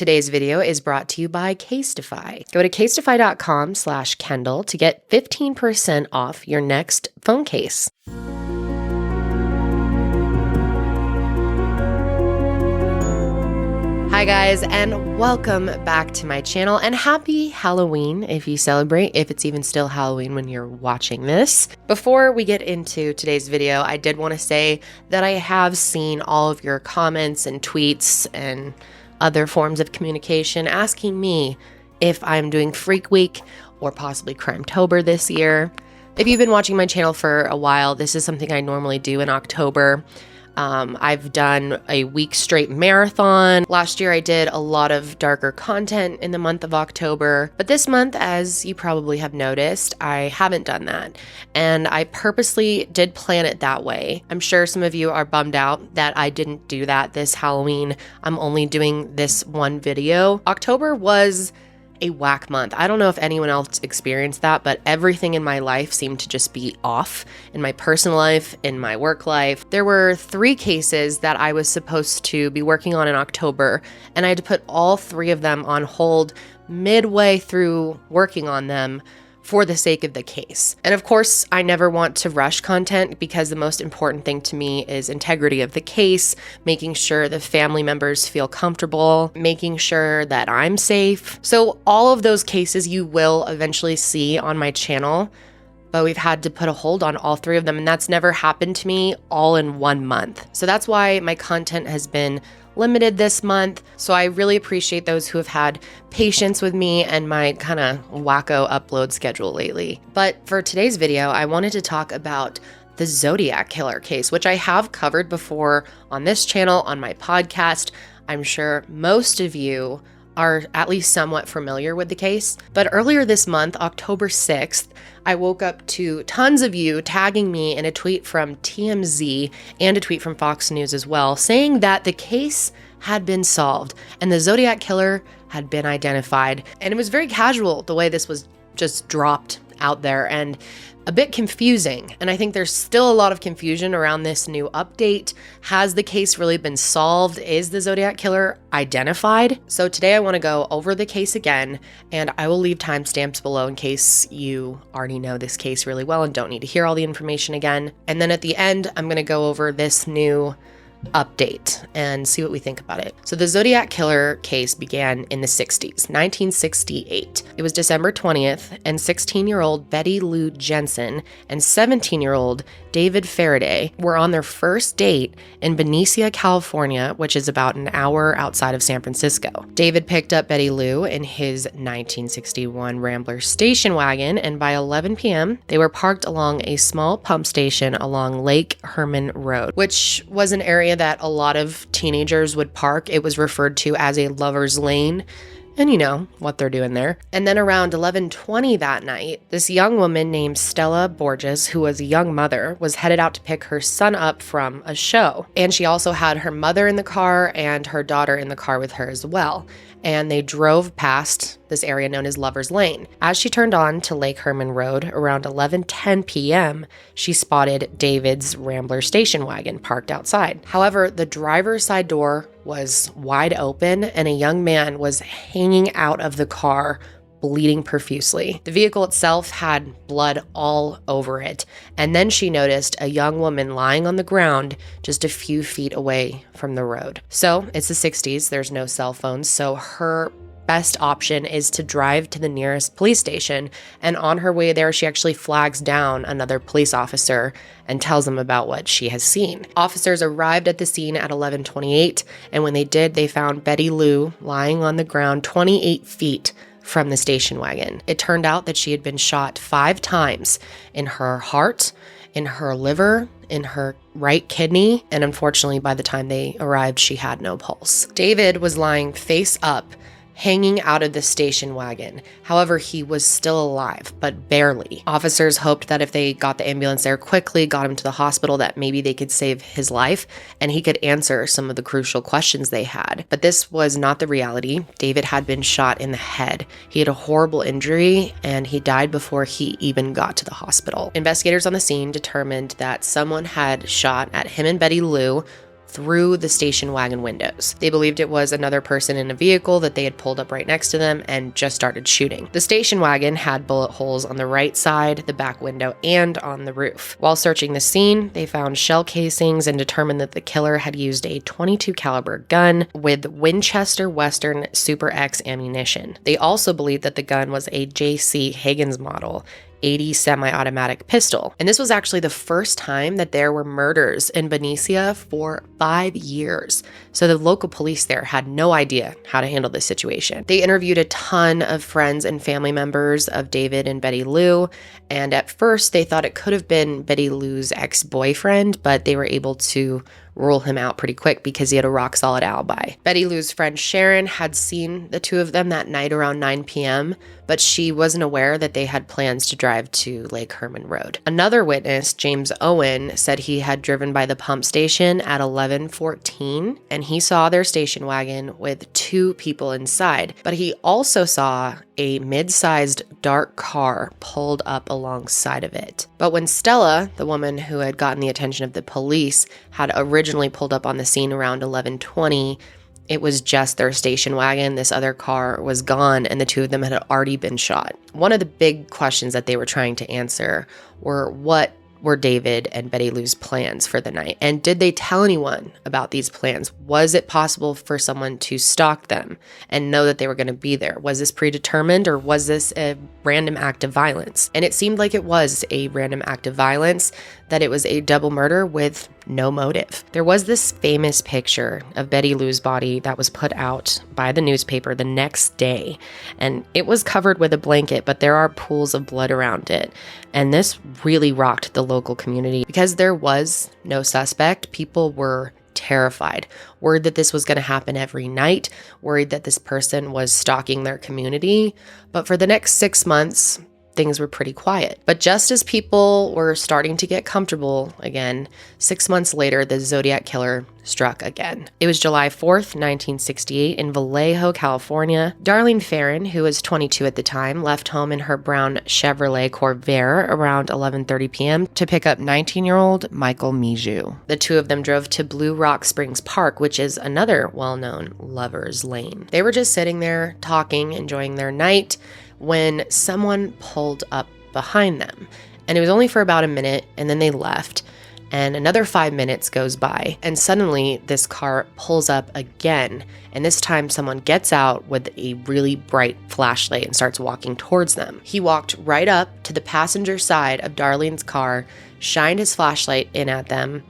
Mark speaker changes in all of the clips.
Speaker 1: Today's video is brought to you by Casetify. Go to casetify.com/Kendall to get 15% off your next phone case. Hi guys, and welcome back to my channel, and happy Halloween if you celebrate, if it's even still Halloween when you're watching this. Before we get into today's video, I did want to say that I have seen all of your comments and tweets and other forms of communication asking me if I'm doing Freak Week or possibly Crimetober this year. If you've been watching my channel for a while, this is something I normally do in October. I've done a week straight marathon. Last year I did a lot of darker content in the month of October, but this month, as you probably have noticed, I haven't done that. And I purposely did plan it that way. I'm sure some of you are bummed out that I didn't do that this Halloween. I'm only doing this one video. October was a whack month. I don't know if anyone else experienced that, but everything in my life seemed to just be off. In my personal life, in my work life. There were 3 cases that I was supposed to be working on in October, and I had to put all 3 of them on hold midway through working on them for the sake of the case. And of course, I never want to rush content because the most important thing to me is integrity of the case, making sure the family members feel comfortable, making sure that I'm safe. So all of those cases you will eventually see on my channel, but we've had to put a hold on all 3 of them, and that's never happened to me all in 1 month. So that's why my content has been limited this month. So I really appreciate those who have had patience with me and my kind of wacko upload schedule lately. But for today's video, I wanted to talk about the Zodiac Killer case, which I have covered before on this channel, on my podcast. I'm sure most of you are at least somewhat familiar with the case. But earlier this month, October 6th, I woke up to tons of you tagging me in a tweet from TMZ and a tweet from Fox News as well, saying that the case had been solved and the Zodiac Killer had been identified. And it was very casual the way this was just dropped out there and a bit confusing. And I think there's still a lot of confusion around this new update. Has the case really been solved? Is the Zodiac Killer identified? So today I want to go over the case again, and I will leave timestamps below in case you already know this case really well and don't need to hear all the information again. And then at the end, I'm going to go over this new update and see what we think about it. So the Zodiac Killer case began in the 60s, 1968. It was December 20th, and 16-year-old Betty Lou Jensen and 17-year-old David Faraday were on their first date in Benicia, California, which is about an hour outside of San Francisco. David picked up Betty Lou in his 1961 Rambler station wagon, and by 11 p.m., they were parked along a small pump station along Lake Herman Road, which was an area that a lot of teenagers would park. It was referred to as a lover's lane. And you know what they're doing there. And then around 11:20 that night, this young woman named Stella Borges, who was a young mother, was headed out to pick her son up from a show. And she also had her mother in the car and her daughter in the car with her as well. And they drove past this area known as Lover's Lane. As she turned on to Lake Herman Road around 11:10 p.m., she spotted David's Rambler station wagon parked outside. However, the driver's side door was wide open and a young man was hanging out of the car, bleeding profusely. The vehicle itself had blood all over it. And then she noticed a young woman lying on the ground just a few feet away from the road. So it's the 60s, there's no cell phones, so her best option is to drive to the nearest police station. And on her way there, she actually flags down another police officer and tells him about what she has seen. Officers arrived at the scene at 11:28, and when they did, they found Betty Lou lying on the ground 28 feet from the station wagon. It turned out that she had been shot 5 times in her heart, in her liver, in her right kidney, and unfortunately by the time they arrived, she had no pulse. David was lying face up, hanging out of the station wagon. However, he was still alive, but barely. Officers hoped that if they got the ambulance there quickly, got him to the hospital, that maybe they could save his life and he could answer some of the crucial questions they had. But this was not the reality. David had been shot in the head. He had a horrible injury and he died before he even got to the hospital. Investigators on the scene determined that someone had shot at him and Betty Lou through the station wagon windows. They believed it was another person in a vehicle that they had pulled up right next to them and just started shooting. The station wagon had bullet holes on the right side, the back window, and on the roof. While searching the scene, they found shell casings and determined that the killer had used a .22 caliber gun with Winchester Western Super X ammunition. They also believed that the gun was a J.C. Higgins model 80 semi-automatic pistol. And this was actually the first time that there were murders in Benicia for 5 years. So the local police there had no idea how to handle this situation. They interviewed a ton of friends and family members of David and Betty Lou, and at first they thought it could have been Betty Lou's ex-boyfriend, but they were able to rule him out pretty quick because he had a rock-solid alibi. Betty Lou's friend Sharon had seen the two of them that night around 9 p.m., but she wasn't aware that they had plans to drive to Lake Herman Road. Another witness, James Owen, said he had driven by the pump station at 11:14, and he saw their station wagon with 2 people inside, but he also saw a mid-sized dark car pulled up alongside of it. But when Stella, the woman who had gotten the attention of the police, had originally pulled up on the scene around 11:20, it was just their station wagon. This other car was gone, and the two of them had already been shot. One of the big questions that they were trying to answer were, what were David and Betty Lou's plans for the night? And did they tell anyone about these plans? Was it possible for someone to stalk them and know that they were going to be there? Was this predetermined, or was this a random act of violence? And it seemed like it was a random act of violence, that it was a double murder with no motive. There was this famous picture of Betty Lou's body that was put out by the newspaper the next day, and it was covered with a blanket, but there are pools of blood around it. And this really rocked the local community because there was no suspect. People were terrified, worried that this was going to happen every night, worried that this person was stalking their community. But for the next 6 months, things were pretty quiet. But just as people were starting to get comfortable again, 6 months later, the Zodiac Killer struck again. It was July 4th, 1968 in Vallejo, California. Darlene Ferrin, who was 22 at the time, left home in her brown Chevrolet Corvair around 11:30 p.m. to pick up 19-year-old Michael Mijou. The two of them drove to Blue Rock Springs Park, which is another well-known lover's lane. They were just sitting there talking, enjoying their night, when someone pulled up behind them. And it was only for about a minute, and then they left. And another 5 minutes goes by, and suddenly this car pulls up again. And this time someone gets out with a really bright flashlight and starts walking towards them. He walked right up to the passenger side of Darlene's car, shined his flashlight in at them,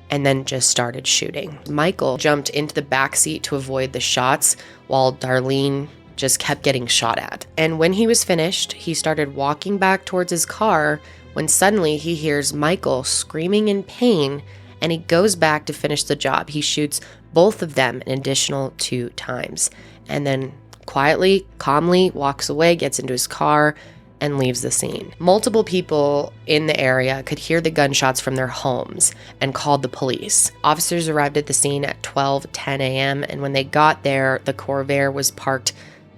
Speaker 1: and then just started shooting. Michael jumped into the back seat to avoid the shots, while Darlene just kept getting shot at. And when he was finished, he started walking back towards his car when suddenly he hears Michael screaming in pain, and he goes back to finish the job. He shoots both of them an additional 2 times, and then quietly, calmly walks away, gets into his car, and leaves the scene. Multiple people in the area could hear the gunshots from their homes and called the police. Officers arrived at the scene at 12:10 a.m., and when they got there, the Corvair was parked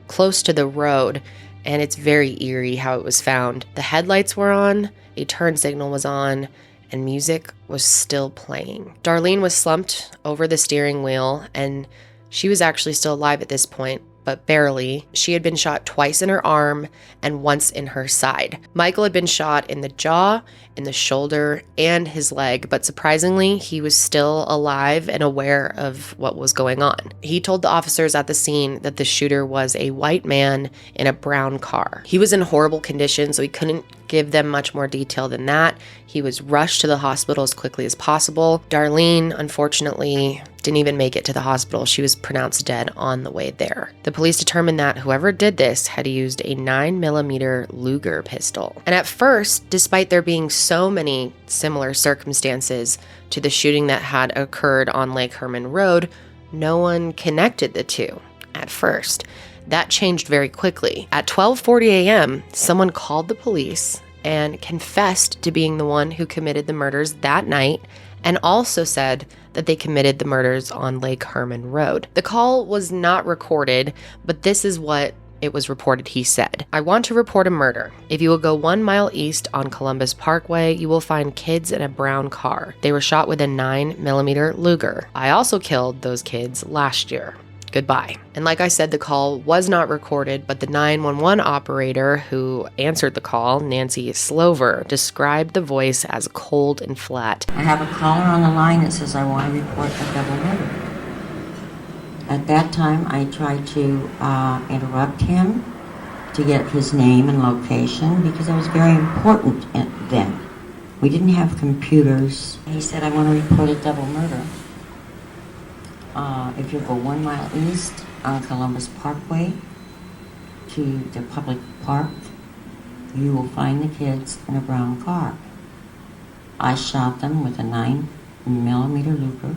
Speaker 1: close to the road, and it's very eerie how it was found. The headlights were on, a turn signal was on, and music was still playing. Darlene was slumped over the steering wheel, and she was actually still alive at this point, but barely. She had been shot twice in her arm and once in her side. Michael had been shot in the jaw, in the shoulder, and his leg, but surprisingly, he was still alive and aware of what was going on. He told the officers at the scene that the shooter was a white man in a brown car. He was in horrible condition, so he couldn't give them much more detail than that. He was rushed to the hospital as quickly as possible. Darlene, unfortunately, didn't even make it to the hospital. She was pronounced dead on the way there. The police determined that whoever did this had used a 9mm Luger pistol. And at first, despite there being so many similar circumstances to the shooting that had occurred on Lake Herman Road, no one connected the two at first. That changed very quickly. At 12:40 a.m., someone called the police and confessed to being the one who committed the murders that night, and also said that they committed the murders on Lake Herman Road. The call was not recorded, but this is what it was reported he said, "I want to report a murder. If you will go 1 mile east on Columbus Parkway, you will find kids in a brown car. They were shot with a 9mm Luger. I also killed those kids last year. Goodbye." And like I said, the call was not recorded, but the 911 operator who answered the call, Nancy Slover, described the voice as cold and flat.
Speaker 2: "I have a caller on the line that says I want to report a double murder." At that time, I tried to interrupt him to get his name and location because it was very important then. We didn't have computers. He said, "I want to report a double murder. If you go 1 mile east on Columbus Parkway to the public park, you will find the kids in a brown car. I shot them with a 9mm Luger,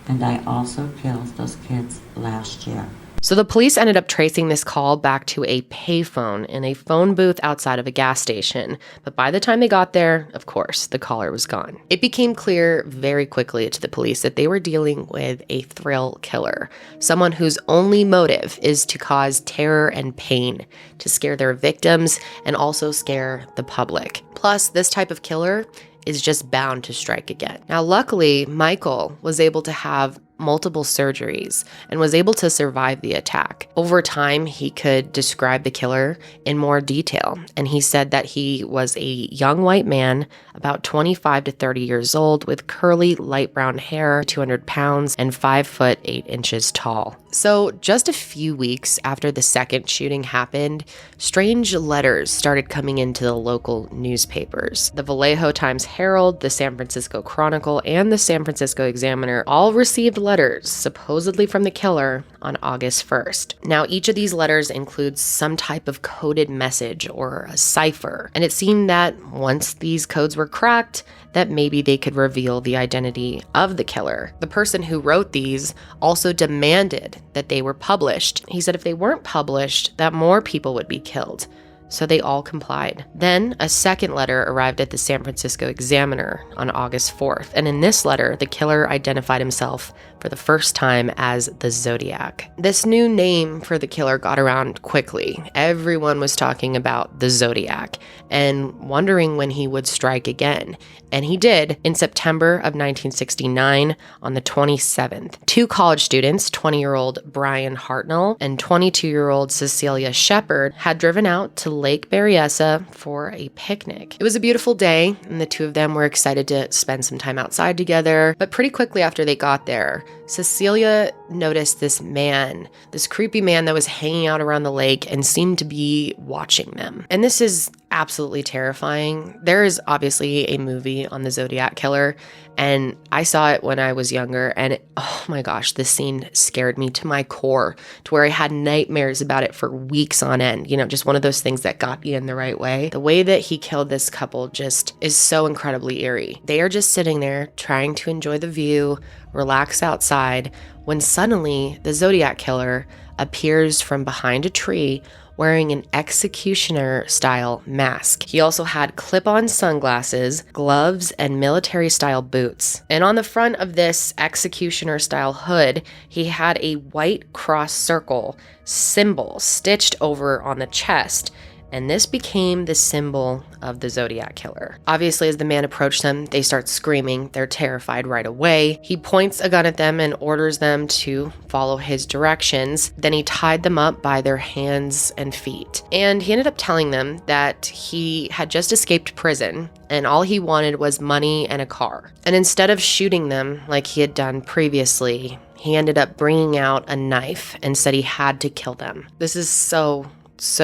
Speaker 2: and I also killed those kids last year."
Speaker 1: So the police ended up tracing this call back to a payphone in a phone booth outside of a gas station. But by the time they got there, of course, the caller was gone. It became clear very quickly to the police that they were dealing with a thrill killer, someone whose only motive is to cause terror and pain, to scare their victims and also scare the public. Plus, this type of killer is just bound to strike again. Now, luckily, Michael was able to have multiple surgeries and was able to survive the attack. Over time, he could describe the killer in more detail, and he said that he was a young white man, about 25 to 30 years old, with curly light brown hair, 200 pounds, and 5 foot 8 inches tall. So just a few weeks after the second shooting happened, strange letters started coming into the local newspapers. The Vallejo Times-Herald, the San Francisco Chronicle, and the San Francisco Examiner all received letters, supposedly from the killer, on August 1st. Now, each of these letters includes some type of coded message or a cipher, and it seemed that once these codes were cracked, that maybe they could reveal the identity of the killer. The person who wrote these also demanded that they were published. He said if they weren't published, that more people would be killed. So they all complied. Then a second letter arrived at the San Francisco Examiner on August 4th. And in this letter, the killer identified himself for the first time as the Zodiac. This new name for the killer got around quickly. Everyone was talking about the Zodiac and wondering when he would strike again. And he did in September of 1969 on the 27th. Two college students, 20-year-old Brian Hartnell and 22-year-old Cecilia Shepard, had driven out to Lake Berryessa for a picnic. It was a beautiful day, and the two of them were excited to spend some time outside together. But pretty quickly after they got there, Cecilia noticed this man, this creepy man that was hanging out around the lake and seemed to be watching them. And this is absolutely terrifying. There is obviously a movie on the Zodiac Killer, and I saw it when I was younger, and oh my gosh, this scene scared me to my core, to where I had nightmares about it for weeks on end. You know, just one of those things that got you in the right way. The way that he killed this couple just is so incredibly eerie. They are just sitting there trying to enjoy the view, relax outside, when suddenly the Zodiac Killer appears from behind a tree wearing an executioner-style mask. He also had clip-on sunglasses, gloves, and military-style boots. And on the front of this executioner-style hood, he had a white cross circle symbol stitched over on the chest, and this became the symbol of the Zodiac Killer. Obviously, as the man approached them, they start screaming. They're terrified right away. He points a gun at them and orders them to follow his directions. Then he tied them up by their hands and feet. And he ended up telling them that he had just escaped prison and all he wanted was money and a car. And instead of shooting them like he had done previously, he ended up bringing out a knife and said he had to kill them. This is so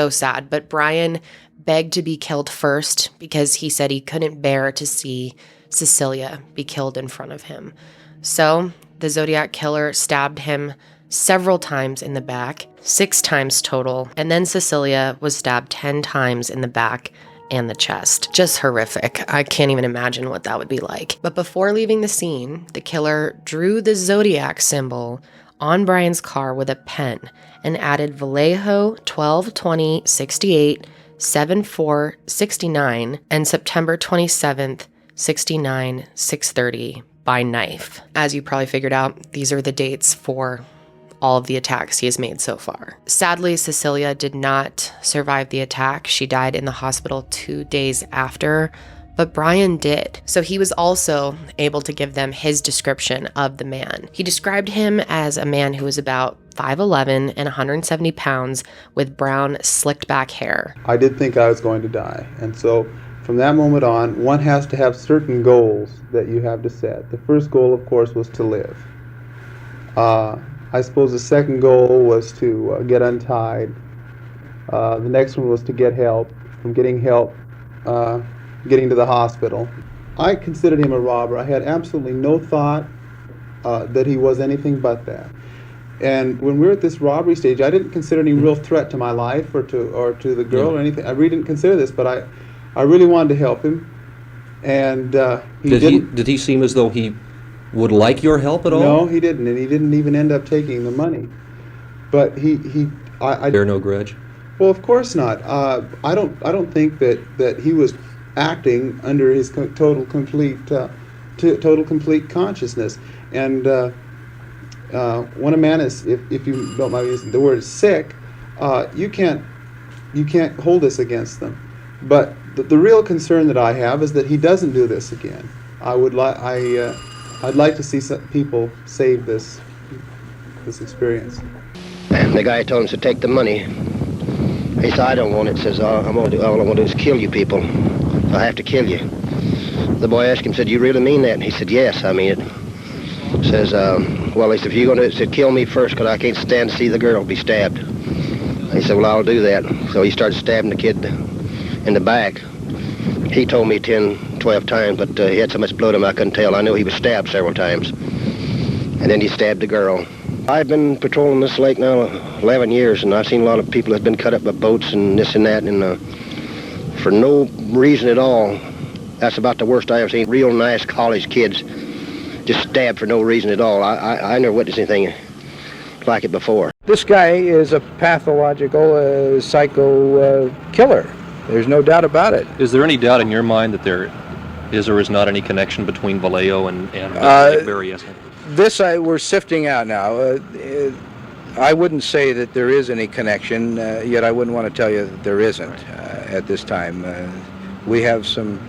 Speaker 1: sad, but Brian begged to be killed first because he said he couldn't bear to see Cecilia be killed in front of him. So the Zodiac Killer stabbed him several times in the back, 6 times total, and then Cecilia was stabbed 10 times in the back and the chest. Just horrific. I can't even imagine what that would be like. But before leaving the scene, the killer drew the Zodiac symbol on Brian's car with a pen and added Vallejo 12/20/68, 7/4/69, and September 27th, 69, 6:30 by knife. As you probably figured out, these are the dates for all of the attacks he has made so far. Sadly, Cecilia did not survive the attack. She died in the hospital 2 days after, but Brian did. So he was also able to give them his description of the man. He described him as a man who was about 5'11" and 170 pounds with brown slicked back hair.
Speaker 3: I did think I was going to die. And so from that moment on, one has to have certain goals that you have to set. The first goal, of course, was to live. I suppose the second goal was to get untied. The next one was to get help. From getting help, getting to the hospital. I considered him a robber. I had absolutely no thought that he was anything but that. And when we were at this robbery stage, I didn't consider any real threat to my life or to the girl or anything. I really didn't consider this, but I really wanted to help him. And
Speaker 4: did he seem as though he would like your help at all?
Speaker 3: No, he didn't, and he didn't even end up taking the money. But I
Speaker 4: bear no grudge.
Speaker 3: Well, of course not. I don't think that he was acting under his total complete consciousness. And when a man is, if you don't mind using the word sick, you can't hold this against them. But the real concern that I have is that he doesn't do this again. I'd like to see some people save this experience.
Speaker 5: And the guy told him to take the money. He said, I don't want it. Says, all I want to do is kill you people. I have to kill you. The boy asked him, said, you really mean that? And he said, yes, I mean it. Says, well, he said, if you're going to kill me first, because I can't stand to see the girl be stabbed. He said, well, I'll do that. So he started stabbing the kid in the back. He told me 10, 12 times, but he had so much blood on him I couldn't tell. I knew he was stabbed several times. And then he stabbed the girl. I've been patrolling this lake now 11 years, and I've seen a lot of people that have been cut up by boats and this and that, and for no reason at all. That's about the worst I ever seen. Real nice college kids just stabbed for no reason at all. I never witnessed anything like it before.
Speaker 6: This guy is a pathological psycho killer. There's no doubt about it.
Speaker 4: Is there any doubt in your mind that there is or is not any connection between Vallejo and Berryessa?
Speaker 6: This we're sifting out now. I wouldn't say that there is any connection, yet I wouldn't want to tell you that there isn't at this time. We have some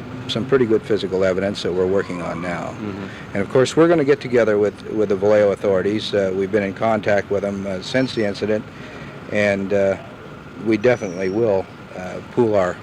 Speaker 6: pretty good physical evidence that we're working on now. Mm-hmm. And of course we're going to get together with the Vallejo authorities. We've been in contact with them since the incident, and we definitely will pool our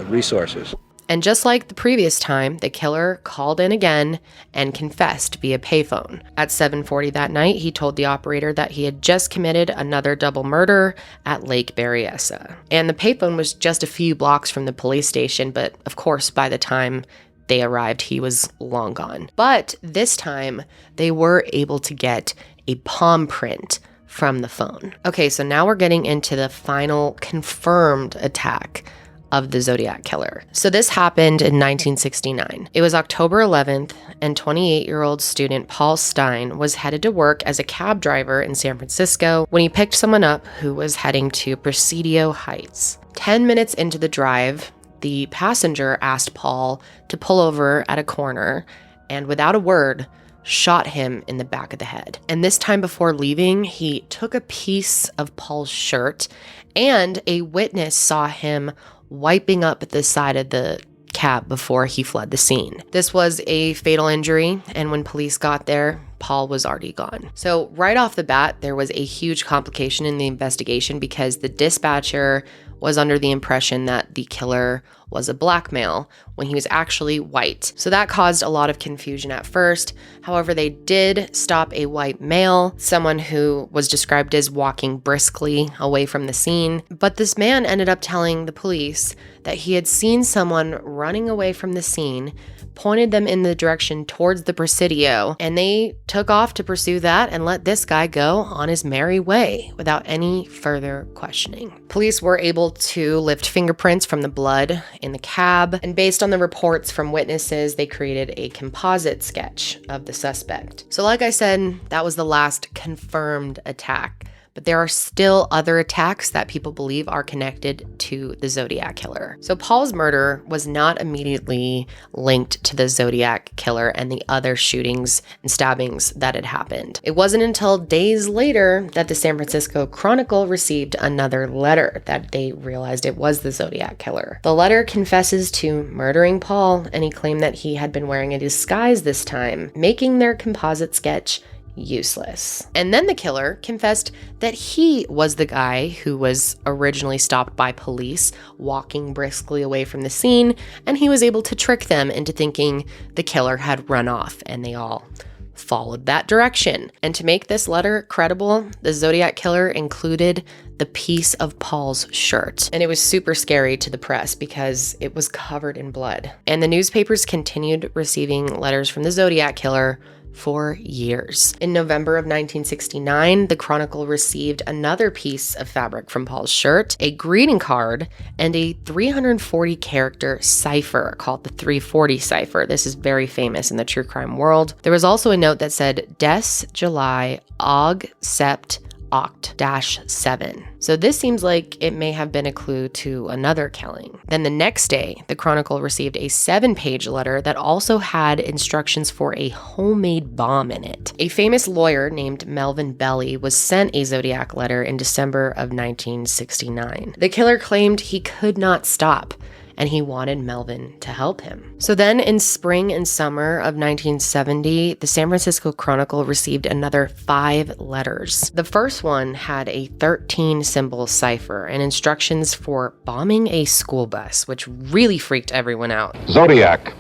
Speaker 6: resources.
Speaker 1: And just like the previous time, the killer called in again and confessed via payphone. At 7:40 that night, he told the operator that he had just committed another double murder at Lake Berryessa. And the payphone was just a few blocks from the police station, but of course, by the time they arrived, he was long gone. But this time, they were able to get a palm print from the phone. Okay, so now we're getting into the final confirmed attack of the Zodiac Killer. So this happened in 1969. It was October 11th, and 28-year-old student Paul Stein was headed to work as a cab driver in San Francisco when he picked someone up who was heading to Presidio Heights. 10 minutes into the drive, the passenger asked Paul to pull over at a corner, and without a word, shot him in the back of the head. And this time before leaving, he took a piece of Paul's shirt, and a witness saw him wiping up the side of the cab before he fled the scene. This was a fatal injury, and when police got there, Paul was already gone. So right off the bat, there was a huge complication in the investigation because the dispatcher was under the impression that the killer was a black male when he was actually white. So that caused a lot of confusion at first. However, they did stop a white male, someone who was described as walking briskly away from the scene. But this man ended up telling the police that he had seen someone running away from the scene, pointed them in the direction towards the Presidio, and they took off to pursue that and let this guy go on his merry way without any further questioning. Police were able to lift fingerprints from the blood in the cab, and based on the reports from witnesses, they created a composite sketch of the suspect. So like I said, that was the last confirmed attack. but there are still other attacks that people believe are connected to the Zodiac Killer. So Paul's murder was not immediately linked to the Zodiac Killer and the other shootings and stabbings that had happened. It wasn't until days later that the San Francisco Chronicle received another letter that they realized it was the Zodiac Killer. The letter confesses to murdering Paul, and he claimed that he had been wearing a disguise this time, making their composite sketch useless. And then the killer confessed that he was the guy who was originally stopped by police walking briskly away from the scene, and he was able to trick them into thinking the killer had run off, and they all followed that direction. And to make this letter credible, the Zodiac Killer included the piece of Paul's shirt. And it was super scary to the press because it was covered in blood. And the newspapers continued receiving letters from the Zodiac Killer for years. In November of 1969, the Chronicle received another piece of fabric from Paul's shirt, a greeting card, and a 340-character cipher called the 340 cipher. This is very famous in the true crime world. There was also a note that said Des July Aug Sept Oct-7. So this seems like it may have been a clue to another killing. Then the next day, the Chronicle received a 7-page letter that also had instructions for a homemade bomb in it. A famous lawyer named Melvin Belly was sent a Zodiac letter in December of 1969. The killer claimed he could not stop, and he wanted Melvin to help him. So then in spring and summer of 1970, the San Francisco Chronicle received another 5 letters. The first one had a 13-symbol cipher and instructions for bombing a school bus, which really freaked everyone out.
Speaker 7: Zodiac,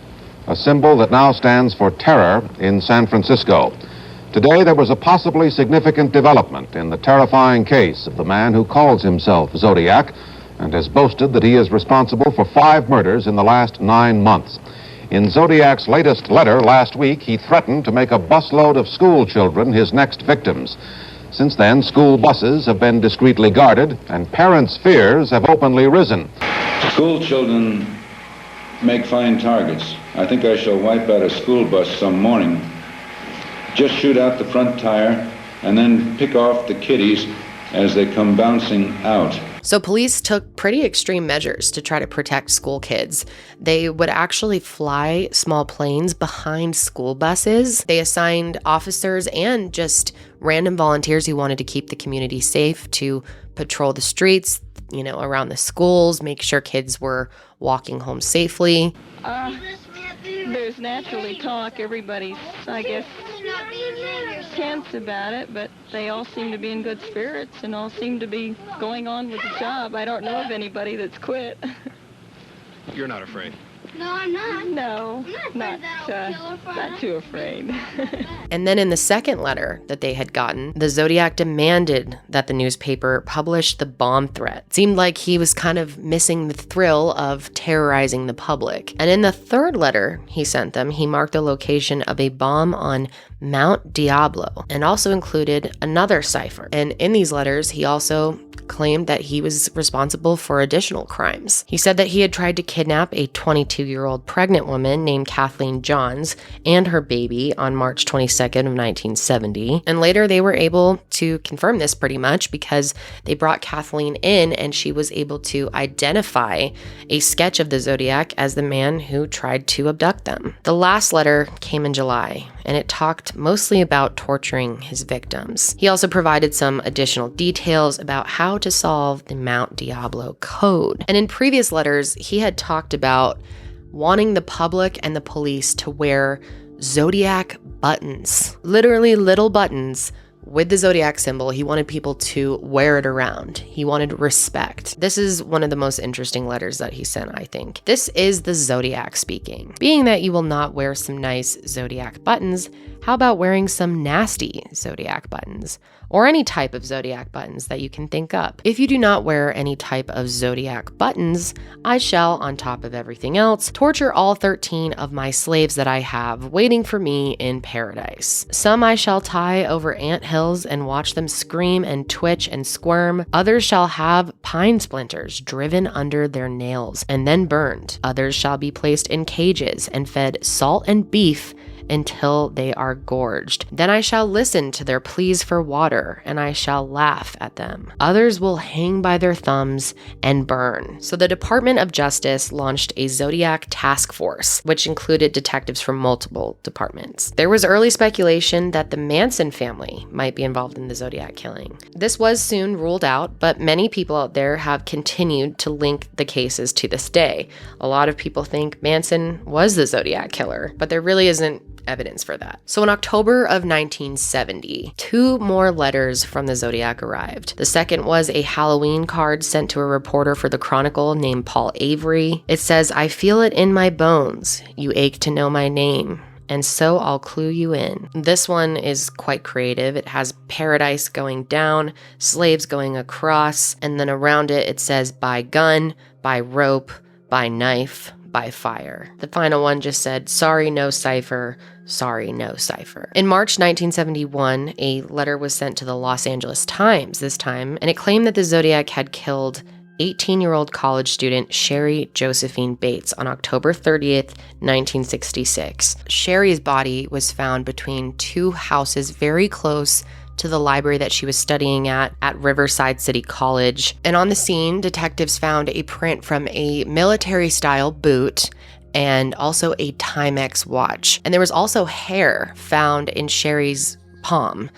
Speaker 7: a symbol that now stands for terror in San Francisco. Today there was a possibly significant development in the terrifying case of the man who calls himself Zodiac and has boasted that he is responsible for 5 murders in the last 9 months. In Zodiac's latest letter last week, he threatened to make a busload of school children his next victims. Since then, school buses have been discreetly guarded, and parents' fears have openly risen.
Speaker 8: School children make fine targets. I think I shall wipe out a school bus some morning. Just shoot out the front tire and then pick off the kiddies as they come bouncing out.
Speaker 1: So police took pretty extreme measures to try to protect school kids. They would actually fly small planes behind school buses. They assigned officers and just random volunteers who wanted to keep the community safe to patrol the streets, around the schools, make sure kids were walking home safely.
Speaker 9: There's naturally talk. Everybody's, I guess, tense about it, but they all seem to be in good spirits and all seem to be going on with the job. I don't know of anybody that's quit.
Speaker 4: You're not afraid?
Speaker 10: No, I'm not.
Speaker 9: No,
Speaker 10: I'm
Speaker 9: not too afraid.
Speaker 1: And then in the second letter that they had gotten, the Zodiac demanded that the newspaper publish the bomb threat. It seemed like he was kind of missing the thrill of terrorizing the public. And in the third letter he sent them, he marked the location of a bomb on Mount Diablo and also included another cipher. And in these letters, he also claimed that he was responsible for additional crimes. He said that he had tried to kidnap a 22-year-old pregnant woman named Kathleen Johns and her baby on March 22nd of 1970. And later they were able to confirm this pretty much because they brought Kathleen in and she was able to identify a sketch of the Zodiac as the man who tried to abduct them. The last letter came in July, and it talked mostly about torturing his victims. He also provided some additional details about how to solve the Mount Diablo code. And in previous letters, he had talked about wanting the public and the police to wear Zodiac buttons, literally little buttons with the Zodiac symbol. He wanted people to wear it around. He wanted respect. This is one of the most interesting letters that he sent, I think. This is the Zodiac speaking. Being that you will not wear some nice Zodiac buttons, how about wearing some nasty Zodiac buttons? Or any type of Zodiac buttons that you can think up. If you do not wear any type of Zodiac buttons, I shall, on top of everything else, torture all 13 of my slaves that I have waiting for me in paradise. Some I shall tie over anthills and watch them scream and twitch and squirm. Others shall have pine splinters driven under their nails and then burned. Others shall be placed in cages and fed salt and beef until they are gorged. Then I shall listen to their pleas for water, and I shall laugh at them. Others will hang by their thumbs and burn. So the Department of Justice launched a Zodiac task force, which included detectives from multiple departments. There was early speculation that the Manson family might be involved in the Zodiac killing. This was soon ruled out, but many people out there have continued to link the cases to this day. A lot of people think Manson was the Zodiac killer, but there really isn't evidence for that. So in October of 1970, 2 more letters from the Zodiac arrived. The second was a Halloween card sent to a reporter for the Chronicle named Paul Avery. It says, "I feel it in my bones. You ache to know my name, and so I'll clue you in." This one is quite creative. It has paradise going down, slaves going across, and then around it, it says by gun, by rope, by knife, by fire. The final one just said, "Sorry, no Cypher. Sorry, no Cypher." In March 1971, a letter was sent to the Los Angeles Times this time, and it claimed that the Zodiac had killed 18-year-old college student Sherry Josephine Bates on October 30th, 1966. Sherry's body was found between 2 houses very close to the library that she was studying at Riverside City College. And on the scene, detectives found a print from a military-style boot and also a Timex watch. And there was also hair found in Sherry's palm,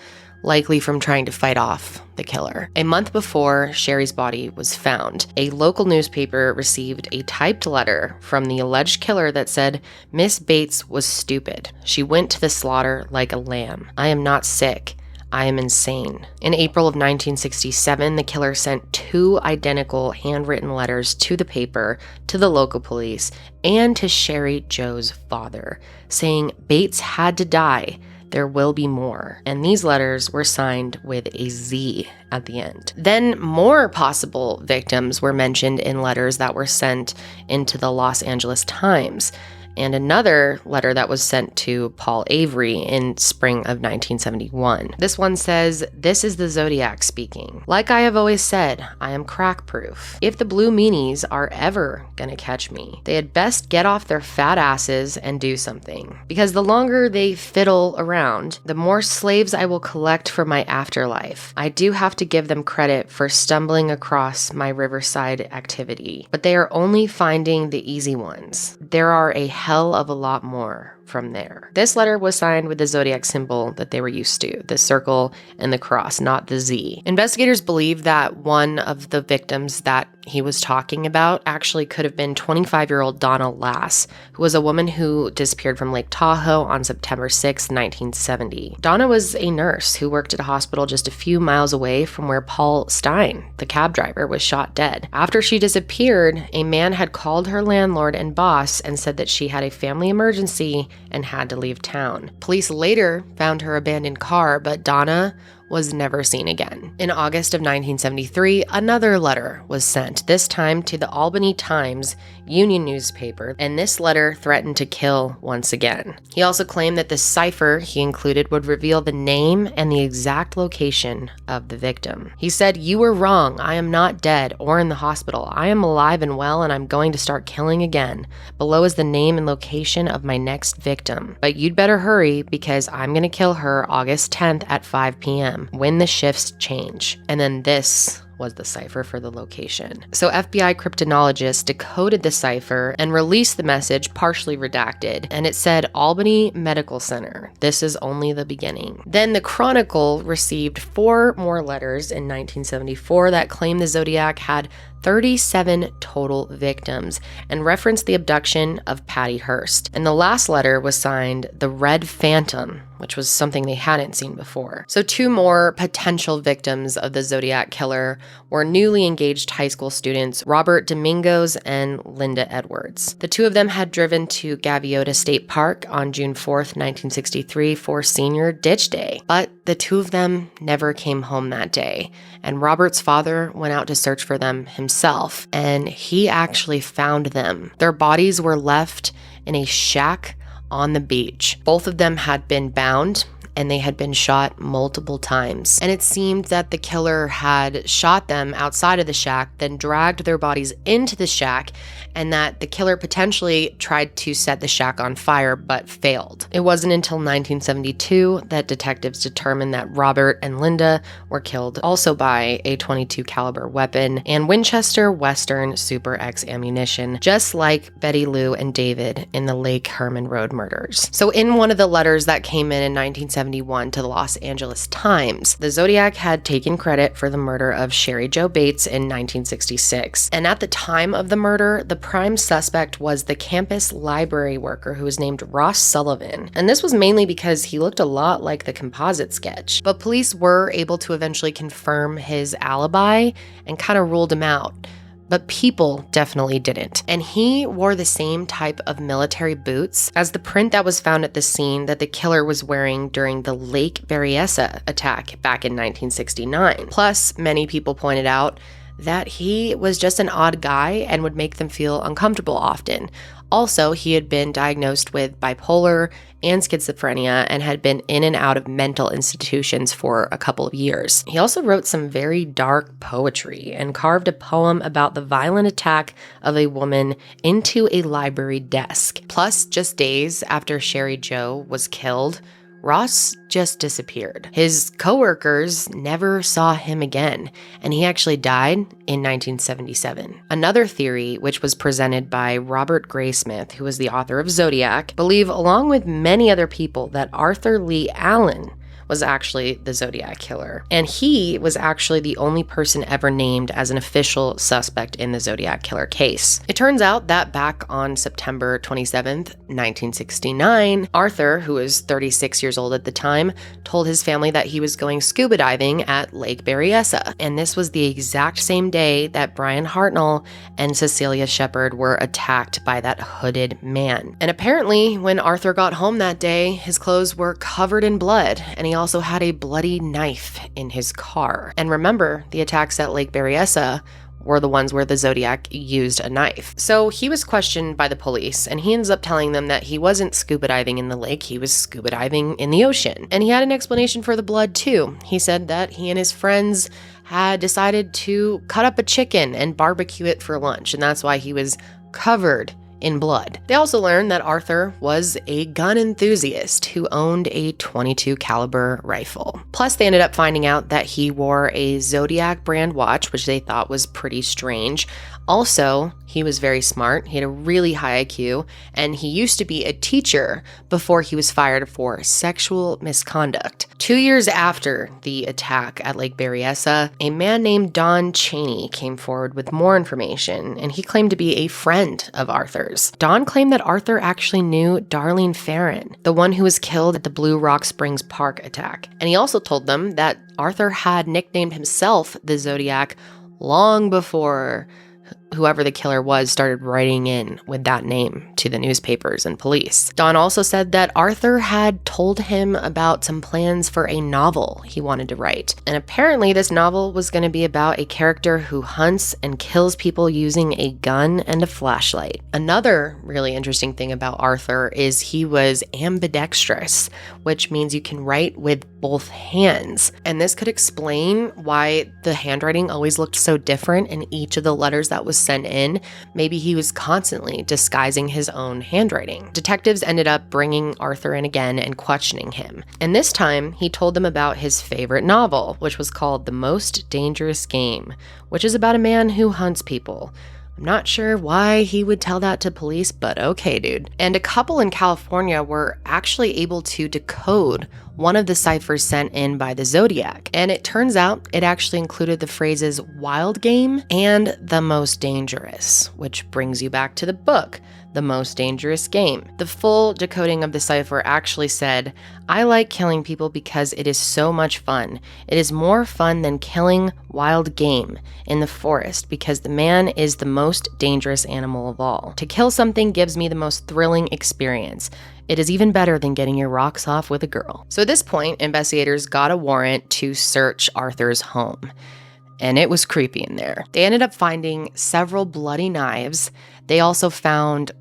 Speaker 1: likely from trying to fight off the killer. A month before Sherry's body was found, a local newspaper received a typed letter from the alleged killer that said, "Miss Bates was stupid. She went to the slaughter like a lamb. I am not sick. I am insane." In April of 1967, the killer sent 2 identical handwritten letters to the paper, to the local police, and to Sherry Joe's father, saying Bates had to die. There will be more. And these letters were signed with a Z at the end. Then more possible victims were mentioned in letters that were sent into the Los Angeles Times, and another letter that was sent to Paul Avery in spring of 1971. This one says, "This is the Zodiac speaking. Like I have always said, I am crack-proof. If the blue meanies are ever gonna catch me, they had best get off their fat asses and do something. Because the longer they fiddle around, the more slaves I will collect for my afterlife. I do have to give them credit for stumbling across my Riverside activity, but they are only finding the easy ones. There are a hell of a lot more from there." This letter was signed with the Zodiac symbol that they were used to, the circle and the cross, not the Z. Investigators believe that one of the victims that he was talking about actually could have been 25-year-old Donna Lass, who was a woman who disappeared from Lake Tahoe on September 6, 1970. Donna was a nurse who worked at a hospital just a few miles away from where Paul Stein, the cab driver, was shot dead. After she disappeared, a man had called her landlord and boss and said that she had a family emergency and had to leave town. Police later found her abandoned car, but Donna was never seen again. In August of 1973, another letter was sent, this time to the Albany Times Union newspaper, and this letter threatened to kill once again. He also claimed that the cipher he included would reveal the name and the exact location of the victim. He said, "You were wrong. I am not dead or in the hospital. I am alive and well, and I'm going to start killing again. Below is the name and location of my next victim. But you'd better hurry because I'm going to kill her August 10th at 5 p.m. when the shifts change." And then this was the cipher for the location. So FBI cryptonologists decoded the cipher and released the message partially redacted, and it said Albany Medical Center. This is only the beginning. Then the Chronicle received 4 more letters in 1974 that claimed the Zodiac had 37 total victims and referenced the abduction of Patty Hearst. And the last letter was signed the Red Phantom, which was something they hadn't seen before. So 2 more potential victims of the Zodiac Killer were newly engaged high school students, Robert Domingos and Linda Edwards. The 2 of them had driven to Gaviota State Park on June 4th, 1963 for Senior Ditch Day, but the 2 of them never came home that day, and Robert's father went out to search for them himself, and he actually found them. Their bodies were left in a shack on the beach. Both of them had been bound and they had been shot multiple times. And it seemed that the killer had shot them outside of the shack, then dragged their bodies into the shack, and that the killer potentially tried to set the shack on fire but failed. It wasn't until 1972 that detectives determined that Robert and Linda were killed also by a .22 caliber weapon and Winchester Western Super X ammunition, just like Betty Lou and David in the Lake Herman Road murders. So in one of the letters that came in 1971 to the Los Angeles Times, the Zodiac had taken credit for the murder of Sherry Jo Bates in 1966. And at the time of the murder, the prime suspect was the campus library worker who was named Ross Sullivan. And this was mainly because he looked a lot like the composite sketch. But police were able to eventually confirm his alibi and kind of ruled him out. But people definitely didn't. And he wore the same type of military boots as the print that was found at the scene that the killer was wearing during the Lake Berryessa attack back in 1969. Plus, many people pointed out that he was just an odd guy and would make them feel uncomfortable often. Also, he had been diagnosed with bipolar and schizophrenia and had been in and out of mental institutions for a couple of years. He also wrote some very dark poetry and carved a poem about the violent attack of a woman into a library desk. Plus, just days after Sherry Jo was killed, Ross just disappeared. His coworkers never saw him again, and he actually died in 1977. Another theory, which was presented by Robert Graysmith, who was the author of Zodiac, believe along with many other people that Arthur Lee Allen was actually the Zodiac Killer. And he was actually the only person ever named as an official suspect in the Zodiac Killer case. It turns out that back on September 27th, 1969, Arthur, who was 36 years old at the time, told his family that he was going scuba diving at Lake Berryessa. And this was the exact same day that Brian Hartnell and Cecilia Shepard were attacked by that hooded man. And apparently, when Arthur got home that day, his clothes were covered in blood, and he also had a bloody knife in his car. And remember, the attacks at Lake Berryessa were the ones where the Zodiac used a knife. So he was questioned by the police, and he ends up telling them that he wasn't scuba diving in the lake, he was scuba diving in the ocean. And he had an explanation for the blood too. He said that he and his friends had decided to cut up a chicken and barbecue it for lunch, and that's why he was covered in blood. They also learned that Arthur was a gun enthusiast who owned a .22 caliber rifle. Plus, they ended up finding out that he wore a Zodiac brand watch, which they thought was pretty strange. Also, he was very smart. He had a really high IQ, and he used to be a teacher before he was fired for sexual misconduct. 2 years after the attack at Lake Berryessa, a man named Don Chaney came forward with more information, and he claimed to be a friend of Arthur's. Don claimed that Arthur actually knew Darlene Ferrin, the one who was killed at the Blue Rock Springs Park attack. And he also told them that Arthur had nicknamed himself the Zodiac long before whoever the killer was started writing in with that name to the newspapers and police. Don also said that Arthur had told him about some plans for a novel he wanted to write. And apparently this novel was going to be about a character who hunts and kills people using a gun and a flashlight. Another really interesting thing about Arthur is he was ambidextrous, which means you can write with both hands. And this could explain why the handwriting always looked so different in each of the letters that was sent in. Maybe he was constantly disguising his own handwriting. Detectives ended up bringing Arthur in again and questioning him. And this time, he told them about his favorite novel, which was called The Most Dangerous Game, which is about a man who hunts people. I'm not sure why he would tell that to police, but okay, dude. And a couple in California were actually able to decode one of the ciphers sent in by the Zodiac. And it turns out it actually included the phrases wild game and the most dangerous, which brings you back to the book, The Most Dangerous Game. The full decoding of the cipher actually said, "I like killing people because it is so much fun. It is more fun than killing wild game in the forest because the man is the most dangerous animal of all. To kill something gives me the most thrilling experience. It is even better than getting your rocks off with a girl." So at this point, investigators got a warrant to search Arthur's home. And it was creepy in there. They ended up finding several bloody knives. They also found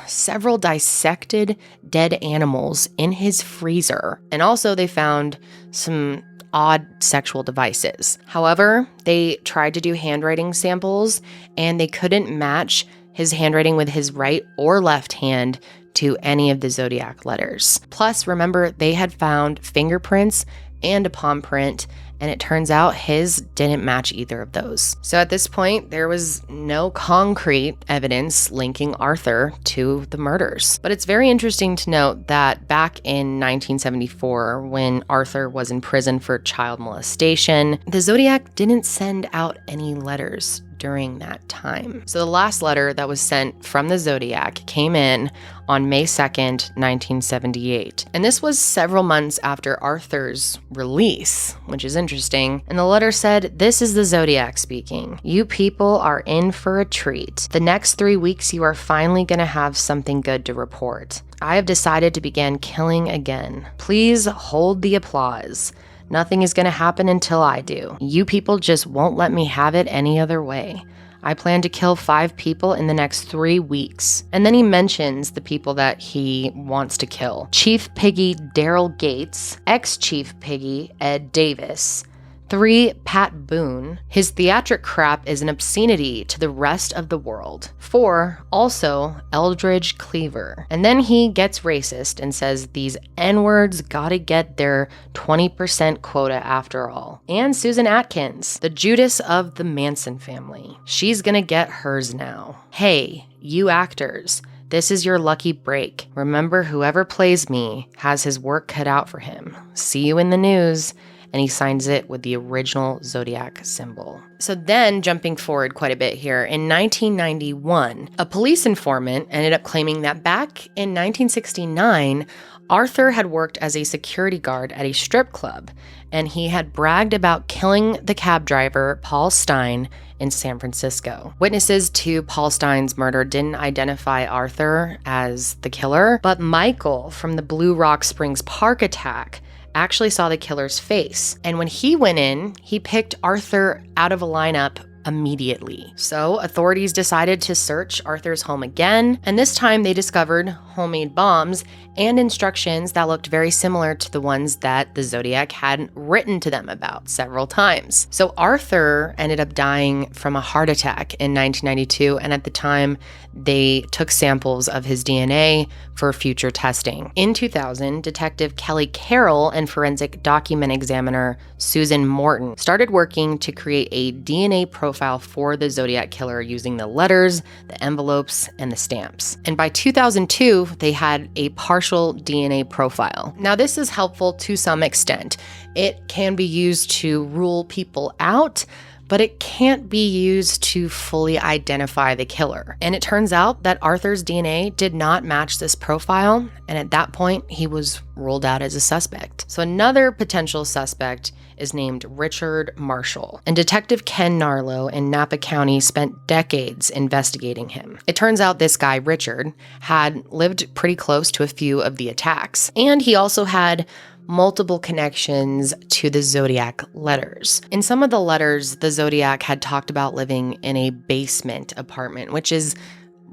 Speaker 1: several dissected dead animals in his freezer. And also they found some odd sexual devices. However, they tried to do handwriting samples and they couldn't match his handwriting with his right or left hand to any of the Zodiac letters. Plus, remember, they had found fingerprints and a palm print, and it turns out his didn't match either of those. So at this point, there was no concrete evidence linking Arthur to the murders. But it's very interesting to note that back in 1974, when Arthur was in prison for child molestation, the Zodiac didn't send out any letters during that time. So the last letter that was sent from the Zodiac came in on May 2nd, 1978. And this was several months after Arthur's release, which is interesting. And the letter said, "This is the Zodiac speaking. You people are in for a treat. The next 3 weeks, you are finally going to have something good to report. I have decided to begin killing again. Please hold the applause. Nothing is going to happen until I do. You people just won't let me have it any other way. I plan to kill 5 people in the next 3 weeks." And then he mentions the people that he wants to kill. Chief Piggy Daryl Gates, ex-Chief Piggy Ed Davis, 3, Pat Boone. His theatric crap is an obscenity to the rest of the world. 4, also Eldridge Cleaver. And then he gets racist and says these N-words gotta get their 20% quota after all. And Susan Atkins, the Judas of the Manson family. She's gonna get hers now. Hey, you actors, this is your lucky break. Remember, whoever plays me has his work cut out for him. See you in the news. And he signs it with the original Zodiac symbol. So then, jumping forward quite a bit here, in 1991, a police informant ended up claiming that back in 1969, Arthur had worked as a security guard at a strip club, and he had bragged about killing the cab driver, Paul Stein, in San Francisco. Witnesses to Paul Stein's murder didn't identify Arthur as the killer, but Michael from the Blue Rock Springs Park attack actually saw the killer's face. And when he went in, he picked Arthur out of a lineup immediately. So authorities decided to search Arthur's home again, and this time they discovered homemade bombs and instructions that looked very similar to the ones that the Zodiac had written to them about several times. So Arthur ended up dying from a heart attack in 1992, and at the time they took samples of his DNA for future testing. In 2000, Detective Kelly Carroll and forensic document examiner Susan Morton started working to create a DNA profile for the Zodiac Killer using the letters, the envelopes, and the stamps. And by 2002, they had a partial DNA profile. Now, this is helpful to some extent. It can be used to rule people out, but it can't be used to fully identify the killer. And it turns out that Arthur's DNA did not match this profile, and at that point, he was ruled out as a suspect. So another potential suspect is named Richard Marshall, and Detective Ken Narlow in Napa County spent decades investigating him. It turns out this guy, Richard, had lived pretty close to a few of the attacks, and he also had multiple connections to the Zodiac letters. In some of the letters, the Zodiac had talked about living in a basement apartment, which is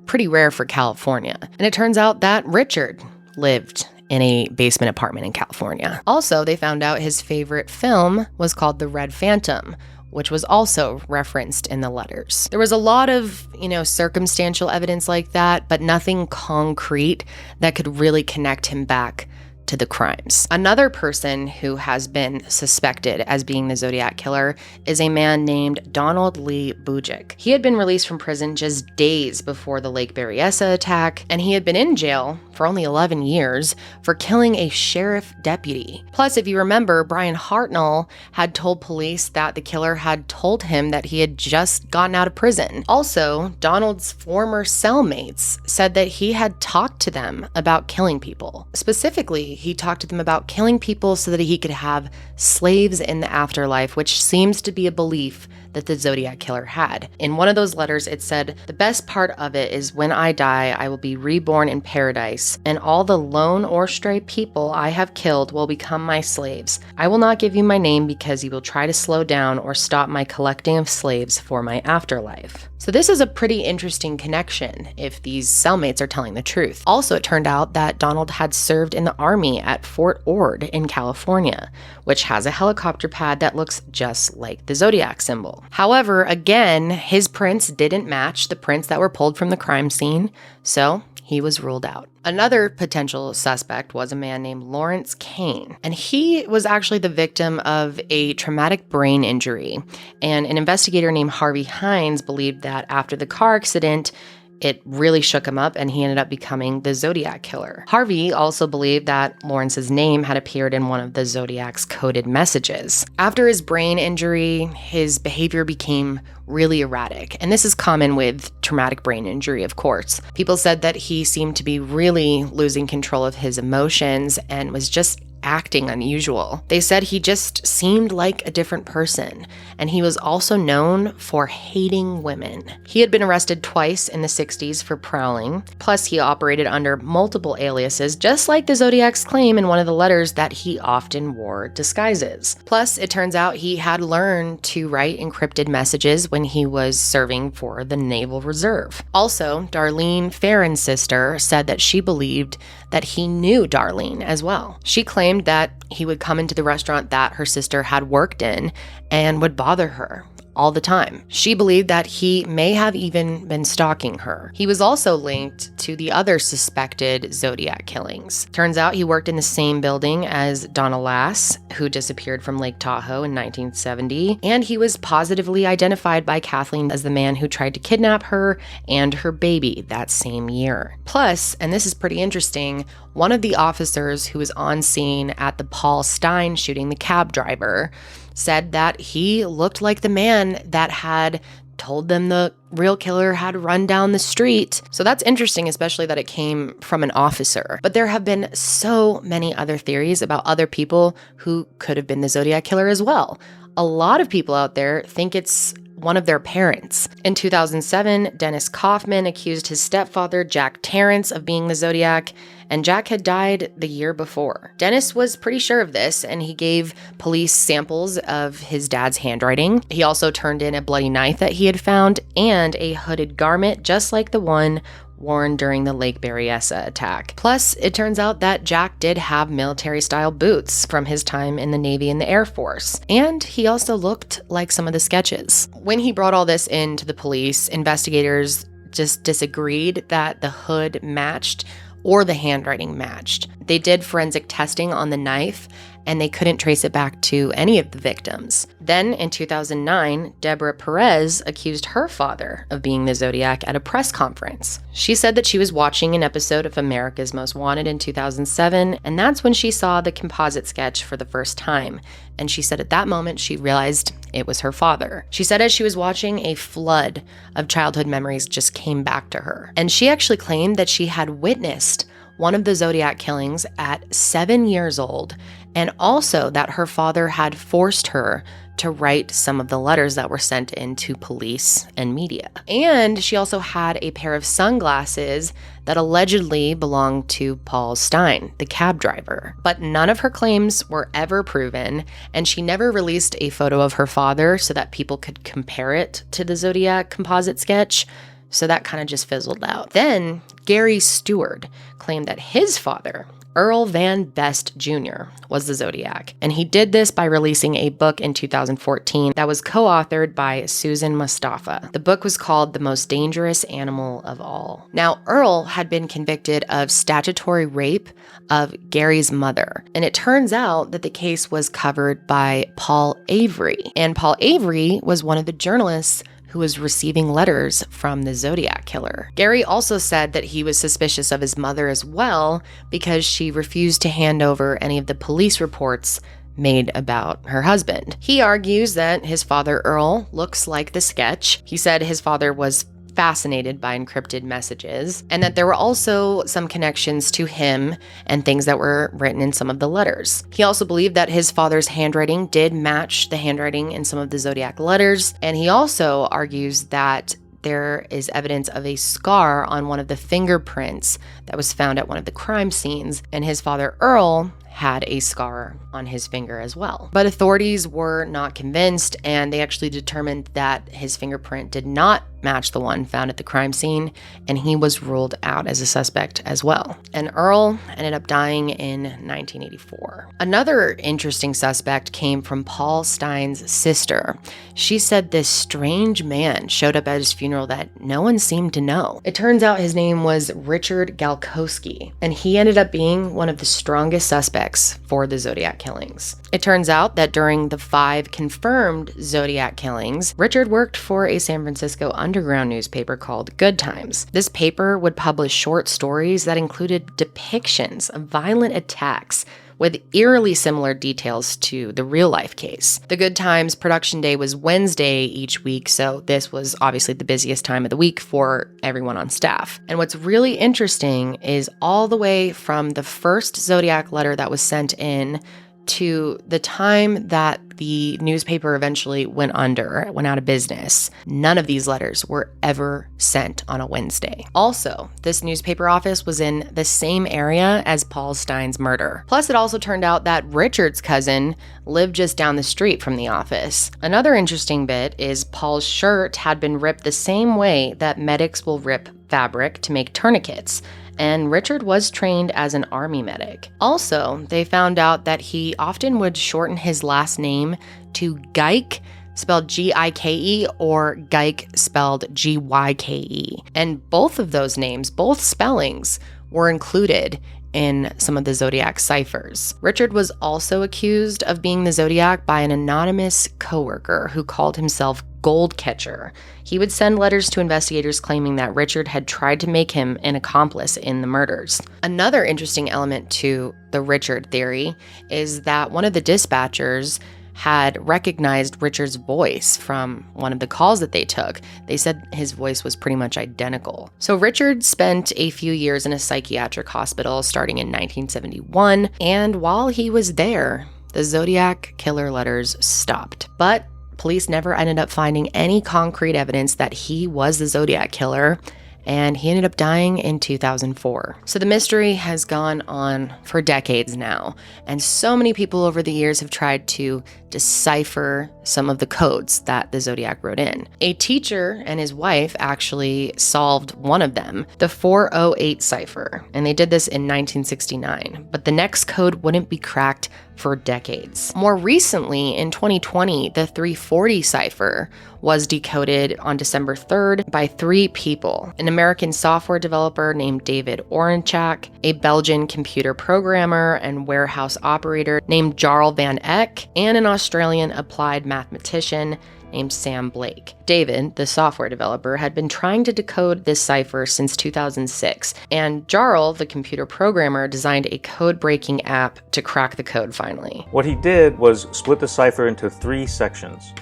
Speaker 1: pretty rare for California. And it turns out that Richard lived in a basement apartment in California. Also, they found out his favorite film was called The Red Phantom, which was also referenced in the letters. There was a lot of, circumstantial evidence like that, but nothing concrete that could really connect him back to the crimes. Another person who has been suspected as being the Zodiac Killer is a man named Donald Lee Bujic. He had been released from prison just days before the Lake Berryessa attack, and he had been in jail for only 11 years for killing a sheriff deputy. Plus, if you remember, Brian Hartnell had told police that the killer had told him that he had just gotten out of prison. Also, Donald's former cellmates said that he had talked to them about killing people. Specifically, he talked to them about killing people so that he could have slaves in the afterlife, which seems to be a belief that the Zodiac Killer had. In one of those letters, it said, "The best part of it is when I die, I will be reborn in paradise, and all the lone or stray people I have killed will become my slaves. I will not give you my name because you will try to slow down or stop my collecting of slaves for my afterlife." So this is a pretty interesting connection if these cellmates are telling the truth. Also, it turned out that Donald had served in the Army at Fort Ord in California, which has a helicopter pad that looks just like the Zodiac symbol. However, again, his prints didn't match the prints that were pulled from the crime scene, so he was ruled out. Another potential suspect was a man named Lawrence Kane, and he was actually the victim of a traumatic brain injury. And an investigator named Harvey Hines believed that after the car accident, it really shook him up and he ended up becoming the Zodiac Killer. Harvey also believed that Lawrence's name had appeared in one of the Zodiac's coded messages. After his brain injury, his behavior became really erratic, and this is common with traumatic brain injury, of course. People said that he seemed to be really losing control of his emotions and was just acting unusual. They said he just seemed like a different person, and he was also known for hating women. He had been arrested twice in the 60s for prowling, plus he operated under multiple aliases, just like the Zodiac's claim in one of the letters that he often wore disguises. Plus, it turns out he had learned to write encrypted messages when he was serving for the Naval Reserve. Also, Darlene Farron's sister said that she believed that he knew Darlene as well. She claimed that he would come into the restaurant that her sister had worked in and would bother her all the time. She believed that he may have even been stalking her. He was also linked to the other suspected Zodiac killings. Turns out he worked in the same building as Donna Lass, who disappeared from Lake Tahoe in 1970, and he was positively identified by Kathleen as the man who tried to kidnap her and her baby that same year. Plus, and this is pretty interesting, one of the officers who was on scene at the Paul Stine shooting, the cab driver, said that he looked like the man that had told them the real killer had run down the street. So that's interesting, especially that it came from an officer. But there have been so many other theories about other people who could have been the Zodiac Killer as well. A lot of people out there think it's one of their parents. In 2007, Dennis Kaufman accused his stepfather, Jack Terrence, of being the Zodiac, and Jack had died the year before. Dennis was pretty sure of this, and he gave police samples of his dad's handwriting. He also turned in a bloody knife that he had found and a hooded garment just like the one worn during the Lake Berryessa attack. Plus, it turns out that Jack did have military-style boots from his time in the Navy and the Air Force, and he also looked like some of the sketches. When he brought all this into the police, investigators just disagreed that the hood matched or the handwriting matched. They did forensic testing on the knife, and they couldn't trace it back to any of the victims. Then, in 2009, Deborah Perez accused her father of being the Zodiac at a press conference. She said that she was watching an episode of America's Most Wanted in 2007, and that's when she saw the composite sketch for the first time. And she said at that moment she realized it was her father. She said as she was watching, a flood of childhood memories just came back to her. And she actually claimed that she had witnessed one of the Zodiac killings at 7 years old, and also that her father had forced her to write some of the letters that were sent in to police and media. And she also had a pair of sunglasses that allegedly belonged to Paul Stine, the cab driver. But none of her claims were ever proven, and she never released a photo of her father so that people could compare it to the Zodiac composite sketch. So that kind of just fizzled out. Then Gary Stewart claimed that his father, Earl Van Best Jr., was the Zodiac. And he did this by releasing a book in 2014 that was co-authored by Susan Mustafa. The book was called The Most Dangerous Animal of All. Now, Earl had been convicted of statutory rape of Gary's mother. And it turns out that the case was covered by Paul Avery. And Paul Avery was one of the journalists who was receiving letters from the Zodiac Killer. Gary also said that he was suspicious of his mother as well because she refused to hand over any of the police reports made about her husband. He argues that his father, Earl, looks like the sketch. He said his father was fascinated by encrypted messages, and that there were also some connections to him and things that were written in some of the letters. He also believed that his father's handwriting did match the handwriting in some of the Zodiac letters, and he also argues that there is evidence of a scar on one of the fingerprints that was found at one of the crime scenes, and his father, Earl, had a scar on his finger as well. But authorities were not convinced, and they actually determined that his fingerprint did not match the one found at the crime scene, and he was ruled out as a suspect as well. And Earl ended up dying in 1984. Another interesting suspect came from Paul Stine's sister. She said this strange man showed up at his funeral that no one seemed to know. It turns out his name was Richard Galkowski, and he ended up being one of the strongest suspects for the Zodiac killings. It turns out that during the 5 confirmed Zodiac killings, Richard worked for a San Francisco underground newspaper called Good Times. This paper would publish short stories that included depictions of violent attacks with eerily similar details to the real-life case. The Good Times production day was Wednesday each week, so this was obviously the busiest time of the week for everyone on staff. And what's really interesting is all the way from the first Zodiac letter that was sent in to the time that the newspaper eventually went out of business, none of these letters were ever sent on a Wednesday. Also, this newspaper office was in the same area as Paul Stine's murder. Plus, it also turned out that Richard's cousin lived just down the street from the office. Another interesting bit is Paul's shirt had been ripped the same way that medics will rip fabric to make tourniquets, and Richard was trained as an army medic. Also, they found out that he often would shorten his last name to Guyke, spelled G-I-K-E, or Guyke, spelled G-Y-K-E. And both of those names, both spellings, were included in some of the Zodiac ciphers. Richard was also accused of being the Zodiac by an anonymous coworker who called himself Gold Catcher. He would send letters to investigators claiming that Richard had tried to make him an accomplice in the murders. Another interesting element to the Richard theory is that one of the dispatchers had recognized Richard's voice from one of the calls that they took. They said his voice was pretty much identical. So Richard spent a few years in a psychiatric hospital starting in 1971, and while he was there, the Zodiac Killer letters stopped. But police never ended up finding any concrete evidence that he was the Zodiac Killer, and he ended up dying in 2004. So the mystery has gone on for decades now, and so many people over the years have tried to decipher some of the codes that the Zodiac wrote in. A teacher and his wife actually solved one of them, the 408 cipher, and they did this in 1969, but the next code wouldn't be cracked for decades. More recently, in 2020, the 340 cipher was decoded on December 3rd by 3 people: an American software developer named David Orenchak, a Belgian computer programmer and warehouse operator named Jarl van Eck, and an Australian applied mathematician named Sam Blake. David, the software developer, had been trying to decode this cipher since 2006, and Jarl, the computer programmer, designed a code-breaking app to crack the code finally.
Speaker 10: What he did was split the cipher into 3 sections.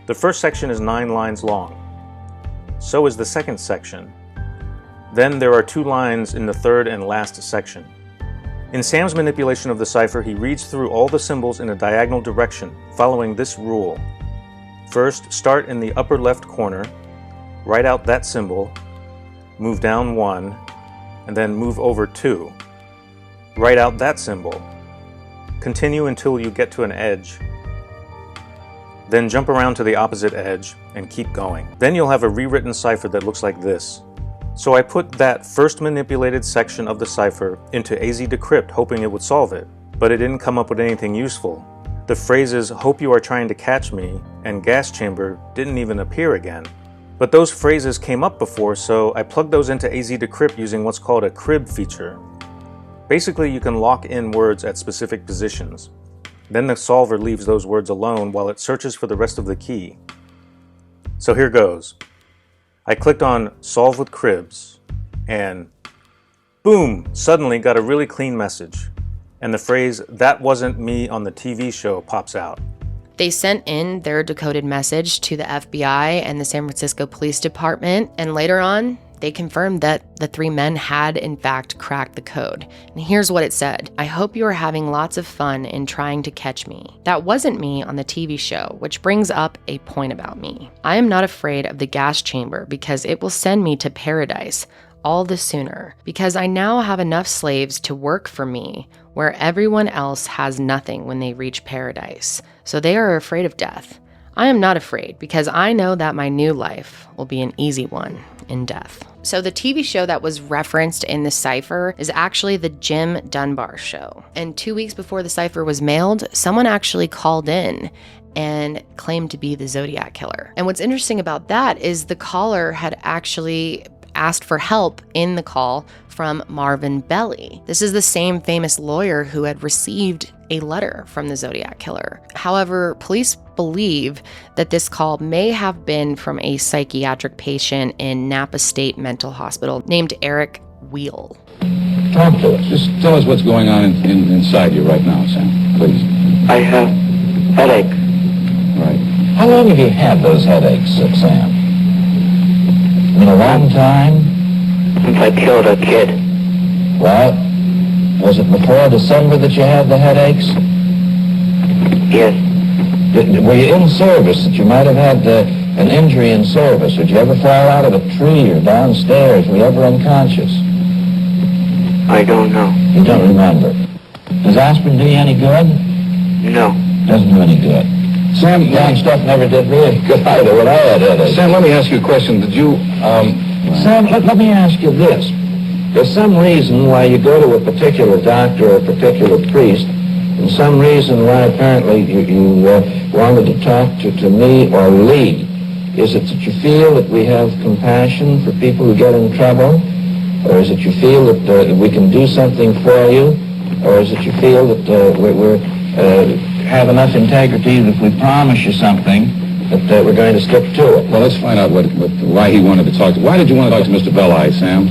Speaker 10: The first section is 9 lines long. So is the second section. Then there are 2 lines in the third and last section. In Sam's manipulation of the cipher, he reads through all the symbols in a diagonal direction, following this rule. First, start in the upper left corner, write out that symbol, move down 1, and then move over 2. Write out that symbol. Continue until you get to an edge. Then jump around to the opposite edge and keep going. Then you'll have a rewritten cipher that looks like this. So I put that first manipulated section of the cipher into AZ Decrypt, hoping it would solve it, but it didn't come up with anything useful. The phrases "hope you are trying to catch me" and "gas chamber" didn't even appear again. But those phrases came up before, so I plugged those into AZ Decrypt using what's called a crib feature. Basically, you can lock in words at specific positions. Then the solver leaves those words alone while it searches for the rest of the key. So here goes. I clicked on Solve with Cribs, and boom, suddenly got a really clean message. And the phrase "that wasn't me on the TV show" pops out.
Speaker 1: They sent in their decoded message to the FBI and the San Francisco Police Department, and later on, they confirmed that the 3 men had in fact cracked the code. And here's what it said: "I hope you are having lots of fun in trying to catch me. That wasn't me on the TV show, which brings up a point about me. I am not afraid of the gas chamber because it will send me to paradise all the sooner, because I now have enough slaves to work for me where everyone else has nothing when they reach paradise. So they are afraid of death. I am not afraid because I know that my new life will be an easy one in death." So the TV show that was referenced in the Cypher is actually the Jim Dunbar show. And 2 weeks before the Cypher was mailed, someone actually called in and claimed to be the Zodiac Killer. And what's interesting about that is the caller had actually asked for help in the call from Marvin Belli. This is the same famous lawyer who had received a letter from the Zodiac Killer. However, police believe that this call may have been from a psychiatric patient in Napa State Mental Hospital named Eric Wheel.
Speaker 11: Talk to us. Just tell us what's going on inside you right now, Sam, please.
Speaker 12: I have headache.
Speaker 11: Right. How long have you had those headaches, Sam? In a long time?
Speaker 12: Since I killed a kid.
Speaker 11: Well, was it before December that you had the headaches?
Speaker 12: Yes.
Speaker 11: Were you in service that you might have had an injury in service? Did you ever fall out of a tree or downstairs? Were you ever unconscious?
Speaker 12: I don't know.
Speaker 11: You don't remember. Does aspirin do you any good?
Speaker 12: No.
Speaker 11: Doesn't do any good. Sam, that stuff never did me any good either when I had headaches. Sam, let me ask you a question. Did you, Sam, let me ask you this. There's some reason why you go to a particular doctor or a particular priest, and some reason why apparently you wanted to talk to me or Lee. Is it that you feel that we have compassion for people who get in trouble? Or is it you feel that we can do something for you? Or is it you feel that we're have enough integrity that if we promise you something, that we're going to stick to it?
Speaker 13: Well, let's find out why he wanted to talk to. Why did you want to talk to Mr. Belli, Sam?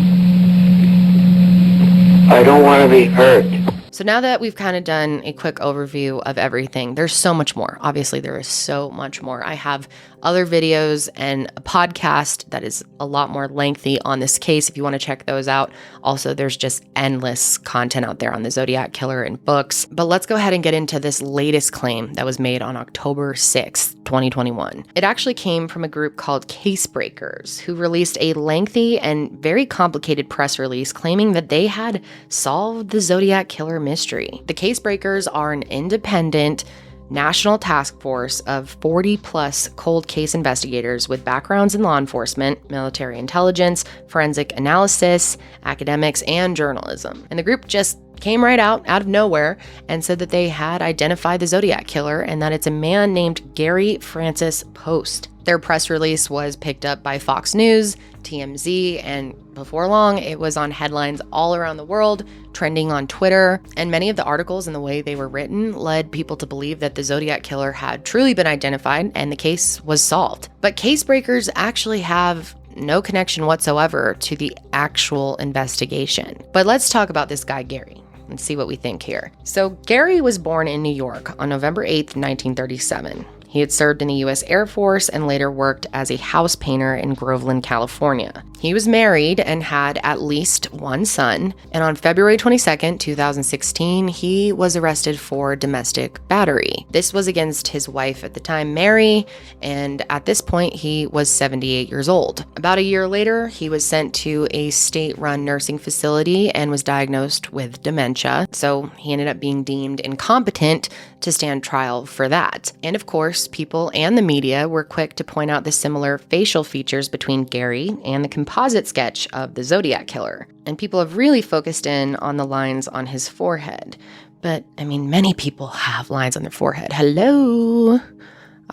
Speaker 12: I don't want to be hurt.
Speaker 1: So now that we've kind of done a quick overview of everything, there's so much more. Obviously, there is so much more. I have other videos and a podcast that is a lot more lengthy on this case if you want to check those out. Also, there's just endless content out there on the Zodiac Killer and books. But let's go ahead and get into this latest claim that was made on October 6th, 2021. It actually came from a group called Case Breakers, who released a lengthy and very complicated press release claiming that they had solved the Zodiac Killer mystery. The Case Breakers are an independent national task force of 40-plus cold case investigators with backgrounds in law enforcement, military intelligence, forensic analysis, academics, and journalism. And the group just came right out of nowhere and said that they had identified the Zodiac Killer and that it's a man named Gary Francis Poste. Their press release was picked up by Fox News, TMZ, and before long, it was on headlines all around the world, trending on Twitter, and many of the articles and the way they were written led people to believe that the Zodiac Killer had truly been identified and the case was solved. But Case Breakers actually have no connection whatsoever to the actual investigation. But let's talk about this guy, Gary, and see what we think here. So Gary was born in New York on November 8th, 1937. He had served in the U.S. Air Force and later worked as a house painter in Groveland, California. He was married and had at least one son, and on February 22nd, 2016, he was arrested for domestic battery. This was against his wife at the time, Mary, and at this point, he was 78 years old. About a year later, he was sent to a state-run nursing facility and was diagnosed with dementia, so he ended up being deemed incompetent to stand trial for that. And of course, people and the media were quick to point out the similar facial features between Gary and the composite sketch of the Zodiac Killer. And people have really focused in on the lines on his forehead. But, I mean, many people have lines on their forehead. Hello?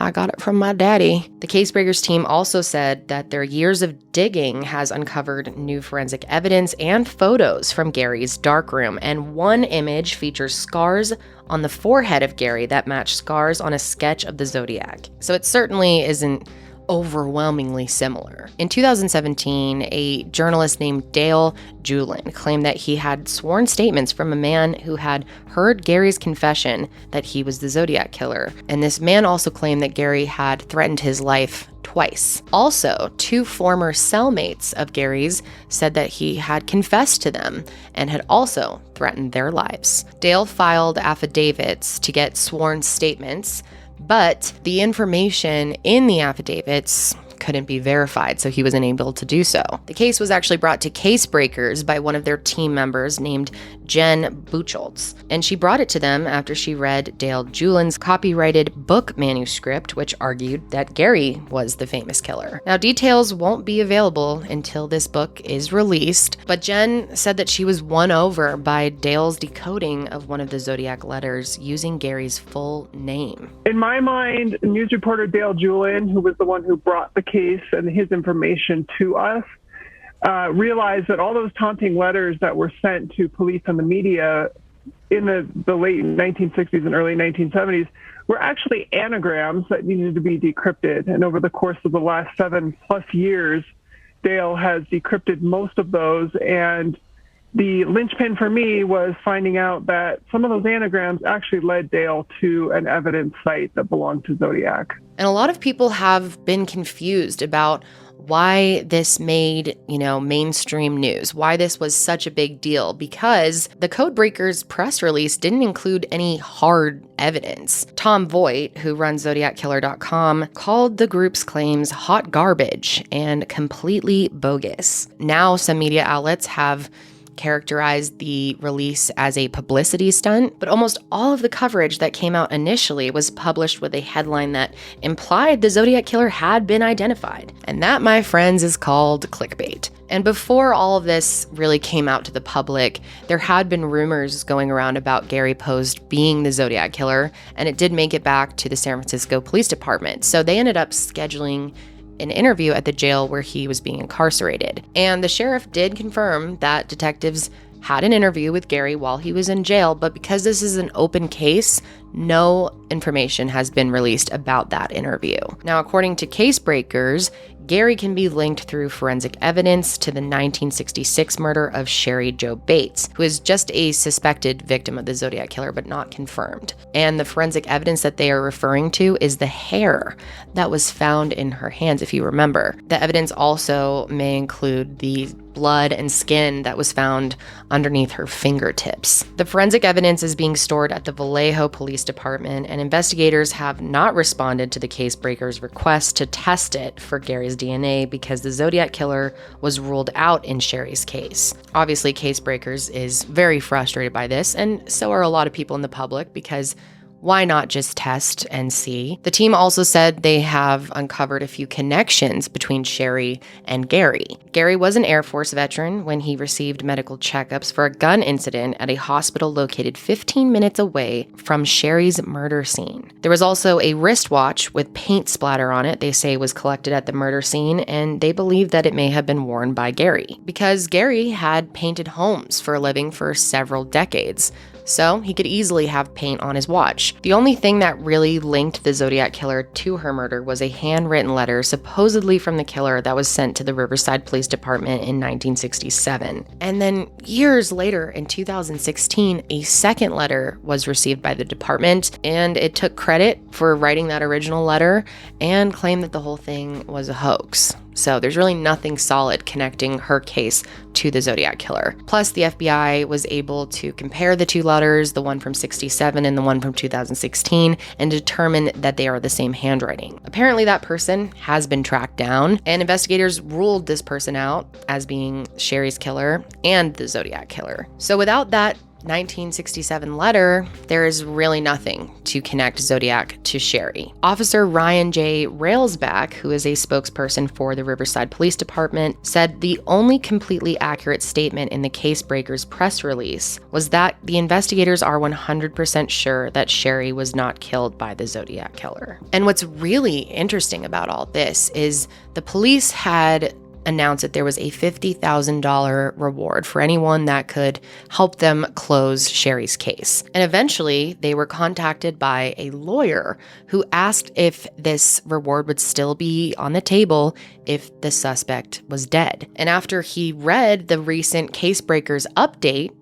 Speaker 1: I got it from my daddy. The Case Breakers team also said that their years of digging has uncovered new forensic evidence and photos from Gary's darkroom, and one image features scars on the forehead of Gary that match scars on a sketch of the Zodiac. So it certainly isn't overwhelmingly similar. In 2017, a journalist named Dale Julin claimed that he had sworn statements from a man who had heard Gary's confession that he was the Zodiac Killer. And this man also claimed that Gary had threatened his life twice. Also, 2 former cellmates of Gary's said that he had confessed to them and had also threatened their lives. Dale filed affidavits to get sworn statements, but the information in the affidavits couldn't be verified, so he was unable to do so. The case was actually brought to Case Breakers by one of their team members named Jen Buchholz, and she brought it to them after she read Dale Julin's copyrighted book manuscript, which argued that Gary was the famous killer. Now, details won't be available until this book is released, but Jen said that she was won over by Dale's decoding of one of the Zodiac letters using Gary's full name.
Speaker 14: In my mind, news reporter Dale Julin, who was the one who brought the case and his information to us, realized that all those taunting letters that were sent to police and the media in the late 1960s and early 1970s were actually anagrams that needed to be decrypted. And over the course of the last 7+ years, Dale has decrypted most of those. And the linchpin for me was finding out that some of those anagrams actually led Dale to an evidence site that belonged to Zodiac.
Speaker 1: And a lot of people have been confused about why this made, mainstream news, why this was such a big deal, because the Codebreakers press release didn't include any hard evidence. Tom Voigt, who runs ZodiacKiller.com, called the group's claims hot garbage and completely bogus. Now, some media outlets have characterized the release as a publicity stunt, but almost all of the coverage that came out initially was published with a headline that implied the Zodiac Killer had been identified. And that, my friends, is called clickbait. And before all of this really came out to the public, there had been rumors going around about Gary Poste being the Zodiac Killer, and it did make it back to the San Francisco Police Department. So they ended up scheduling an interview at the jail where he was being incarcerated. And the sheriff did confirm that detectives had an interview with Gary while he was in jail, but because this is an open case, no information has been released about that interview. Now, according to Case Breakers, Gary can be linked through forensic evidence to the 1966 murder of Sherry Jo Bates, who is just a suspected victim of the Zodiac Killer, but not confirmed. And the forensic evidence that they are referring to is the hair that was found in her hands, if you remember. The evidence also may include the blood and skin that was found underneath her fingertips. The forensic evidence is being stored at the Vallejo Police Department, and investigators have not responded to the Case Breakers' request to test it for Gary's DNA because the Zodiac Killer was ruled out in Sherry's case. Obviously, Case Breakers is very frustrated by this, and so are a lot of people in the public, because why not just test and see? The team also said they have uncovered a few connections between Sherry and Gary. Gary was an Air Force veteran when he received medical checkups for a gun incident at a hospital located 15 minutes away from Sherry's murder scene. There was also a wristwatch with paint splatter on it they say was collected at the murder scene, and they believe that it may have been worn by Gary, because Gary had painted homes for a living for several decades, so he could easily have paint on his watch. The only thing that really linked the Zodiac Killer to her murder was a handwritten letter supposedly from the killer that was sent to the Riverside Police Department in 1967. And then years later, in 2016, a second letter was received by the department, and it took credit for writing that original letter and claimed that the whole thing was a hoax. So there's really nothing solid connecting her case to the Zodiac Killer. Plus, the FBI was able to compare the two letters, the one from 67 and the one from 2016, and determine that they are the same handwriting. Apparently, that person has been tracked down, and investigators ruled this person out as being Sherry's killer and the Zodiac Killer. So without that 1967 letter, there is really nothing to connect Zodiac to Sherry. Officer Ryan J. Railsback, who is a spokesperson for the Riverside Police Department, said the only completely accurate statement in the Case Breakers press release was that the investigators are 100% sure that Sherry was not killed by the Zodiac Killer. And what's really interesting about all this is the police had announced that there was a $50,000 reward for anyone that could help them close Sherry's case. And eventually, they were contacted by a lawyer who asked if this reward would still be on the table if the suspect was dead. And after he read the recent Casebreakers update,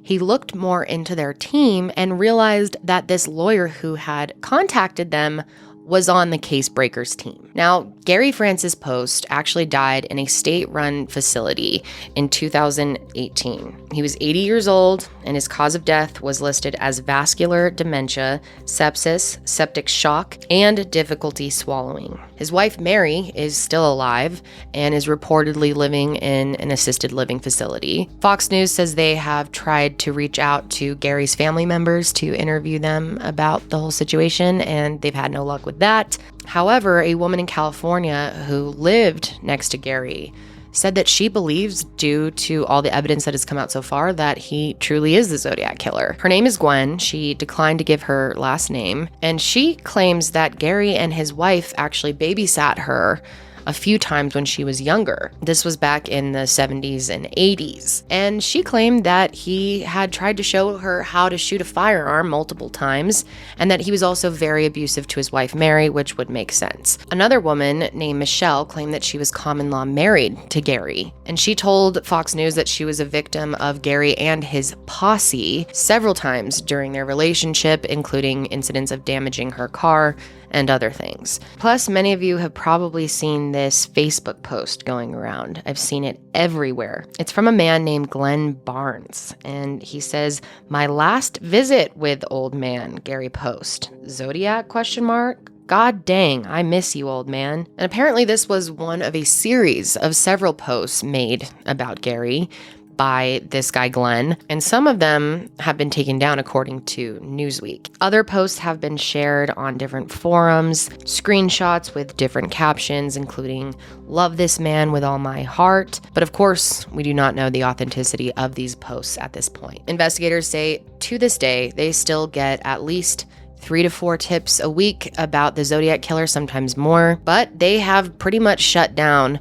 Speaker 1: he looked more into their team and realized that this lawyer who had contacted them was on the Casebreakers team. Now, Gary Francis Poste actually died in a state-run facility in 2018. He was 80 years old, and his cause of death was listed as vascular dementia, sepsis, septic shock, and difficulty swallowing. His wife, Mary, is still alive and is reportedly living in an assisted living facility. Fox News says they have tried to reach out to Gary's family members to interview them about the whole situation, and they've had no luck with that. However, a woman in California who lived next to Gary said that she believes, due to all the evidence that has come out so far, that he truly is the Zodiac Killer. Her name is Gwen. She declined to give her last name, and she claims that Gary and his wife actually babysat her a few times when she was younger. This was back in the 70s and 80s. And she claimed that he had tried to show her how to shoot a firearm multiple times, and that he was also very abusive to his wife, Mary, which would make sense. Another woman named Michelle claimed that she was common law married to Gary, and she told Fox News that she was a victim of Gary and his posse several times during their relationship, including incidents of damaging her car and other things. Plus, many of you have probably seen this Facebook post going around. I've seen it everywhere. It's from a man named Glenn Barnes, and he says, "My last visit with old man, Gary Poste. Zodiac, ? God dang, I miss you, old man." And apparently this was one of a series of several posts made about Gary by this guy Glenn, and some of them have been taken down according to Newsweek. Other posts have been shared on different forums, screenshots with different captions, including "Love this man with all my heart." But of course, we do not know the authenticity of these posts at this point. Investigators say to this day, they still get at least 3 to 4 tips a week about the Zodiac Killer, sometimes more, but they have pretty much shut down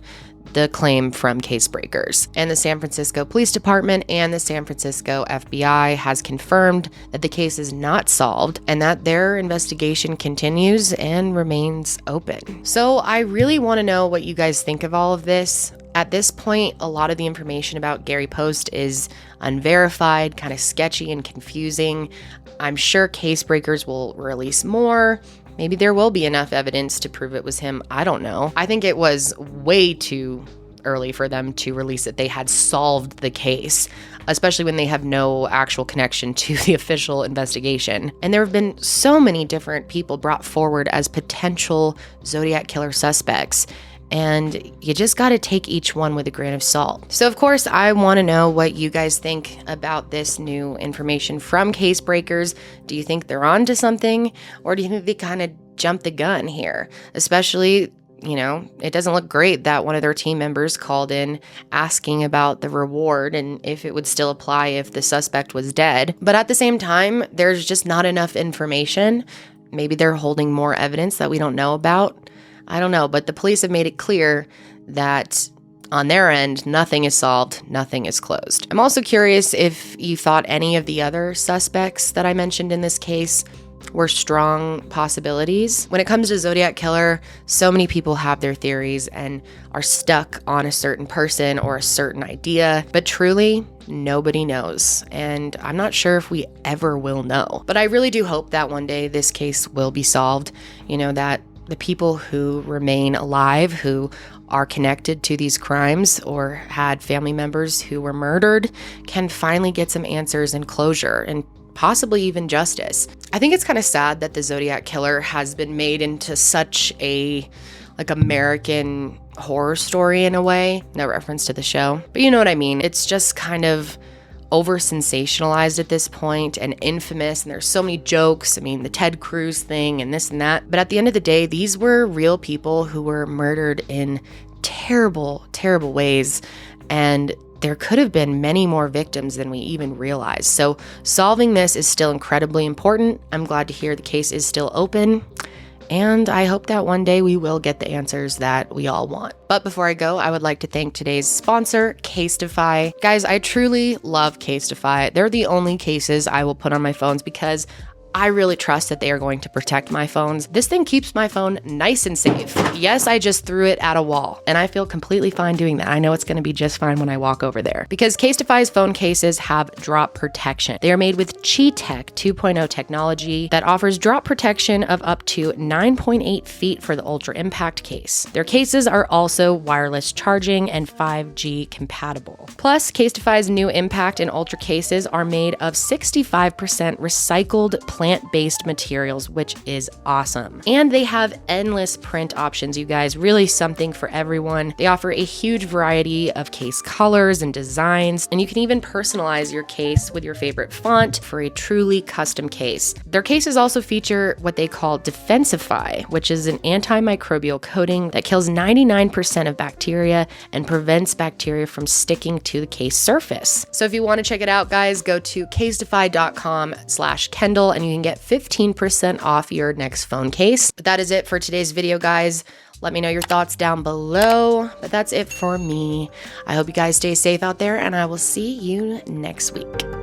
Speaker 1: the claim from Casebreakers. And the San Francisco Police Department and the San Francisco FBI has confirmed that the case is not solved and that their investigation continues and remains open. So I really want to know what you guys think of all of this. At this point, a lot of the information about Gary Poste is unverified, kind of sketchy and confusing. I'm sure Casebreakers will release more. Maybe there will be enough evidence to prove it was him. I don't know. I think it was way too early for them to release that they had solved the case, especially when they have no actual connection to the official investigation. And there have been so many different people brought forward as potential Zodiac Killer suspects, and you just got to take each one with a grain of salt. So of course, I want to know what you guys think about this new information from Casebreakers. Do you think they're on to something, or do you think they kind of jumped the gun here? Especially, you know, it doesn't look great that one of their team members called in asking about the reward and if it would still apply if the suspect was dead. But at the same time, there's just not enough information. Maybe they're holding more evidence that we don't know about. I don't know, but the police have made it clear that on their end, nothing is solved, nothing is closed. I'm also curious if you thought any of the other suspects that I mentioned in this case were strong possibilities. When it comes to Zodiac Killer, so many people have their theories and are stuck on a certain person or a certain idea, but truly, nobody knows. And I'm not sure if we ever will know. But I really do hope that one day this case will be solved, you know, that the people who remain alive, who are connected to these crimes or had family members who were murdered, can finally get some answers and closure and possibly even justice. I think it's kind of sad that the Zodiac Killer has been made into such a American horror story in a way. No reference to the show, but you know what I mean. It's just kind of over sensationalized at this point and infamous, and there's so many jokes. I mean, the Ted Cruz thing and this and that. But at the end of the day, these were real people who were murdered in terrible, terrible ways, and there could have been many more victims than we even realize. So solving this is still incredibly important. I'm glad to hear the case is still open. And I hope that one day we will get the answers that we all want. But before I go, I would like to thank today's sponsor, Casetify. Guys, I truly love Casetify. They're the only cases I will put on my phones because I really trust that they are going to protect my phones. This thing keeps my phone nice and safe. Yes, I just threw it at a wall, and I feel completely fine doing that. I know it's gonna be just fine when I walk over there. Because Casetify's phone cases have drop protection. They are made with Chi-Tech 2.0 technology that offers drop protection of up to 9.8 feet for the Ultra Impact case. Their cases are also wireless charging and 5G compatible. Plus, Casetify's new Impact and Ultra cases are made of 65% recycled plant-based materials, which is awesome. And they have endless print options, you guys, really something for everyone. They offer a huge variety of case colors and designs, and you can even personalize your case with your favorite font for a truly custom case. Their cases also feature what they call Defensify, which is an antimicrobial coating that kills 99% of bacteria and prevents bacteria from sticking to the case surface. So if you want to check it out, guys, go to casetify.com/Kendall and you can get 15% off your next phone case. But that is it for today's video, guys. Let me know your thoughts down below. But that's it for me. I hope you guys stay safe out there, and I will see you next week.